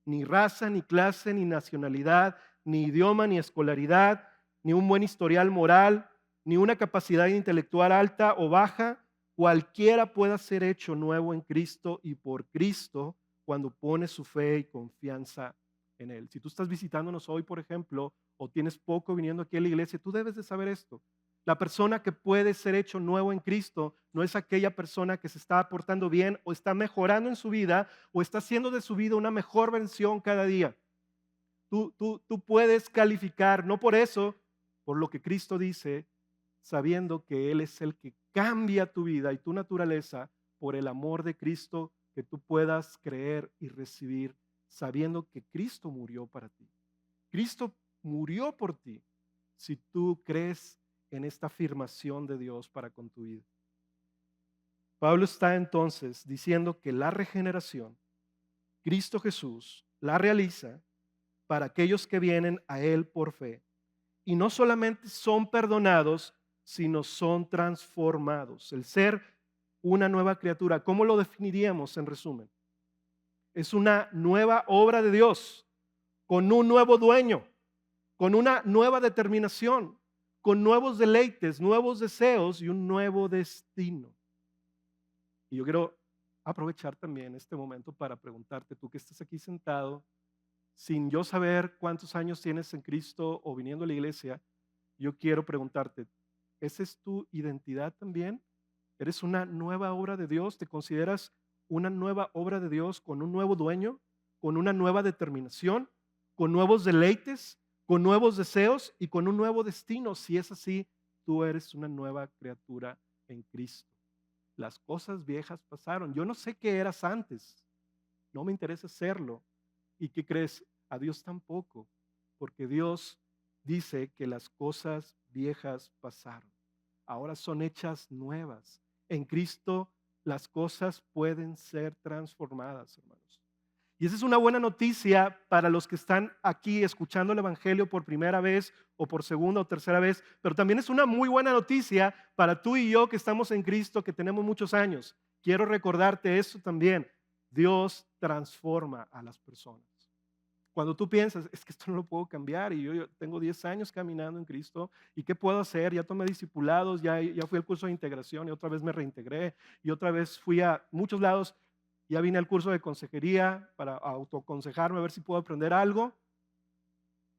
Ni raza, ni clase, ni nacionalidad, ni idioma, ni escolaridad, ni un buen historial moral, ni una capacidad intelectual alta o baja. Cualquiera pueda ser hecho nuevo en Cristo y por Cristo cuando pone su fe y confianza en Él. Si tú estás visitándonos hoy, por ejemplo, o tienes poco viniendo aquí a la iglesia, tú debes de saber esto. La persona que puede ser hecho nuevo en Cristo no es aquella persona que se está portando bien o está mejorando en su vida o está haciendo de su vida una mejor versión cada día. Tú puedes calificar, no por eso, por lo que Cristo dice, sabiendo que Él es el que cambia tu vida y tu naturaleza por el amor de Cristo, que tú puedas creer y recibir, sabiendo que Cristo murió para ti. Cristo murió por ti si tú crees en esta afirmación de Dios para con tu vida. Pablo está entonces diciendo que la regeneración, Cristo Jesús la realiza para aquellos que vienen a Él por fe. Y no solamente son perdonados, sino son transformados. El ser una nueva criatura, ¿cómo lo definiríamos en resumen? Es una nueva obra de Dios, con un nuevo dueño, con una nueva determinación, con nuevos deleites, nuevos deseos y un nuevo destino. Y yo quiero aprovechar también este momento para preguntarte, tú que estás aquí sentado, sin yo saber cuántos años tienes en Cristo o viniendo a la iglesia, yo quiero preguntarte, ¿esa es tu identidad también? ¿Eres una nueva obra de Dios? ¿Te consideras una nueva obra de Dios con un nuevo dueño, con una nueva determinación, con nuevos deleites, con nuevos deseos y con un nuevo destino? Si es así, tú eres una nueva criatura en Cristo. Las cosas viejas pasaron. Yo no sé qué eras antes. No me interesa serlo. ¿Y qué crees? A Dios tampoco, porque Dios dice que las cosas viejas pasaron. Ahora son hechas nuevas. En Cristo las cosas pueden ser transformadas, hermanos. Y esa es una buena noticia para los que están aquí escuchando el Evangelio por primera vez o por segunda o tercera vez, pero también es una muy buena noticia para tú y yo que estamos en Cristo, que tenemos muchos años. Quiero recordarte eso también. Dios transforma a las personas. Cuando tú piensas, es que esto no lo puedo cambiar y yo tengo 10 años caminando en Cristo y ¿qué puedo hacer? Ya tomé discipulados, ya fui al curso de integración y otra vez me reintegré y otra vez fui a muchos lados, ya vine al curso de consejería para autoaconsejarme a ver si puedo aprender algo.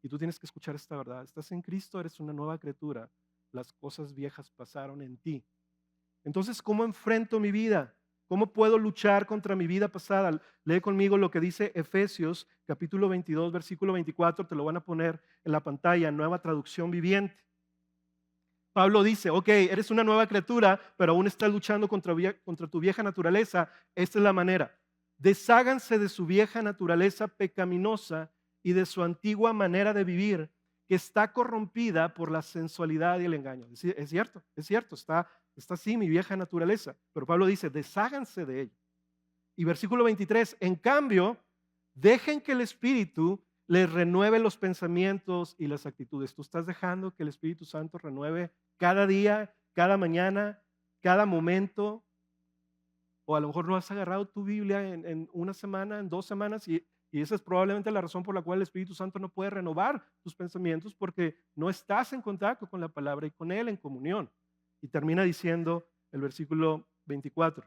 Y tú tienes que escuchar esta verdad. Estás en Cristo, eres una nueva criatura. Las cosas viejas pasaron en ti. Entonces, ¿cómo enfrento mi vida? ¿Cómo puedo luchar contra mi vida pasada? Lee conmigo lo que dice Efesios capítulo 22, versículo 24. Te lo van a poner en la pantalla, nueva traducción viviente. Pablo dice, ok, eres una nueva criatura, pero aún estás luchando contra tu vieja naturaleza. Esta es la manera. Desháganse de su vieja naturaleza pecaminosa y de su antigua manera de vivir, que está corrompida por la sensualidad y el engaño. Es cierto, está así mi vieja naturaleza. Pero Pablo dice, desháganse de ella. Y versículo 23, en cambio, dejen que el Espíritu les renueve los pensamientos y las actitudes. Tú estás dejando que el Espíritu Santo renueve cada día, cada mañana, cada momento. O a lo mejor no has agarrado tu Biblia en una semana, en 2 semanas, y esa es probablemente la razón por la cual el Espíritu Santo no puede renovar tus pensamientos, porque no estás en contacto con la palabra y con Él en comunión. Y termina diciendo el versículo 24,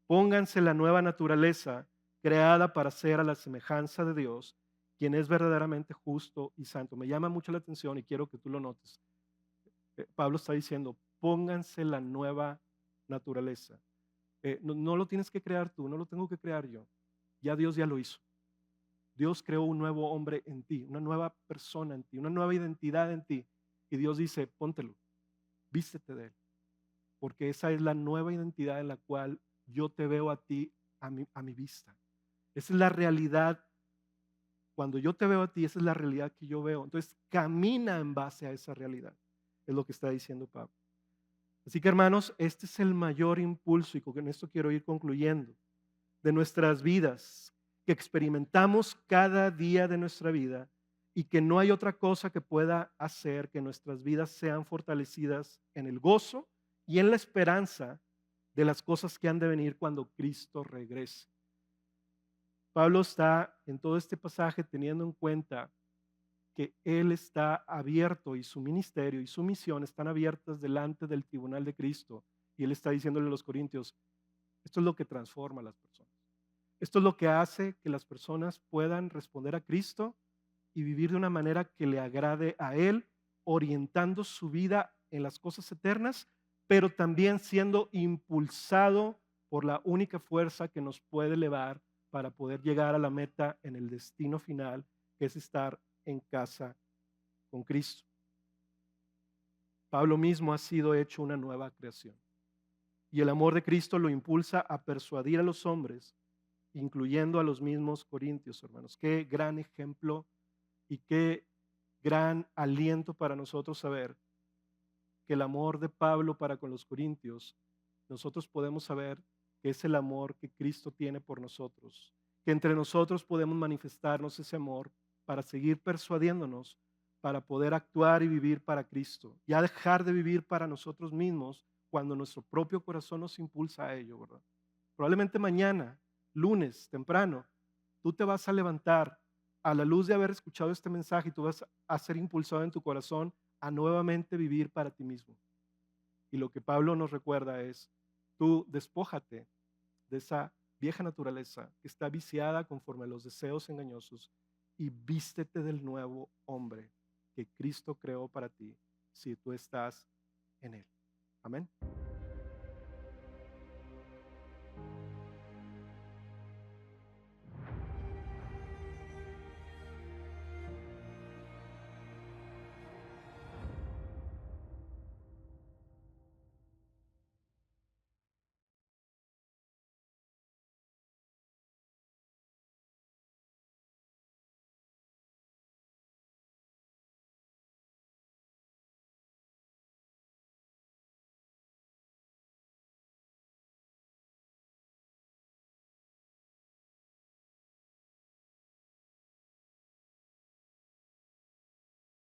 pónganse la nueva naturaleza creada para ser a la semejanza de Dios, quien es verdaderamente justo y santo. Me llama mucho la atención y quiero que tú lo notes. Pablo está diciendo, pónganse la nueva naturaleza. No lo tienes que crear tú, no lo tengo que crear yo. Ya Dios ya lo hizo. Dios creó un nuevo hombre en ti, una nueva persona en ti, una nueva identidad en ti. Y Dios dice, póntelo, vístete de él. Porque esa es la nueva identidad en la cual yo te veo a ti a mi vista. Esa es la realidad. Cuando yo te veo a ti, esa es la realidad que yo veo. Entonces, camina en base a esa realidad. Es lo que está diciendo Pablo. Así que, hermanos, este es el mayor impulso y con esto quiero ir concluyendo de nuestras vidas, que experimentamos cada día de nuestra vida y que no hay otra cosa que pueda hacer que nuestras vidas sean fortalecidas en el gozo y en la esperanza de las cosas que han de venir cuando Cristo regrese. Pablo está en todo este pasaje teniendo en cuenta que Él está abierto y su ministerio y su misión están abiertas delante del tribunal de Cristo. Y Él está diciéndole a los corintios, esto es lo que transforma a las personas. Esto es lo que hace que las personas puedan responder a Cristo y vivir de una manera que le agrade a Él, orientando su vida en las cosas eternas, pero también siendo impulsado por la única fuerza que nos puede elevar para poder llegar a la meta en el destino final, que es estar en casa con Cristo. Pablo mismo ha sido hecho una nueva creación y el amor de Cristo lo impulsa a persuadir a los hombres, incluyendo a los mismos corintios, hermanos. Qué gran ejemplo y qué gran aliento para nosotros saber que el amor de Pablo para con los corintios, nosotros podemos saber que es el amor que Cristo tiene por nosotros, que entre nosotros podemos manifestarnos ese amor para seguir persuadiéndonos, para poder actuar y vivir para Cristo, ya dejar de vivir para nosotros mismos cuando nuestro propio corazón nos impulsa a ello, ¿verdad? Probablemente mañana, lunes, temprano, tú te vas a levantar a la luz de haber escuchado este mensaje y tú vas a ser impulsado en tu corazón a nuevamente vivir para ti mismo. Y lo que Pablo nos recuerda es, tú despójate de esa vieja naturaleza que está viciada conforme a los deseos engañosos y vístete del nuevo hombre que Cristo creó para ti si tú estás en Él. Amén.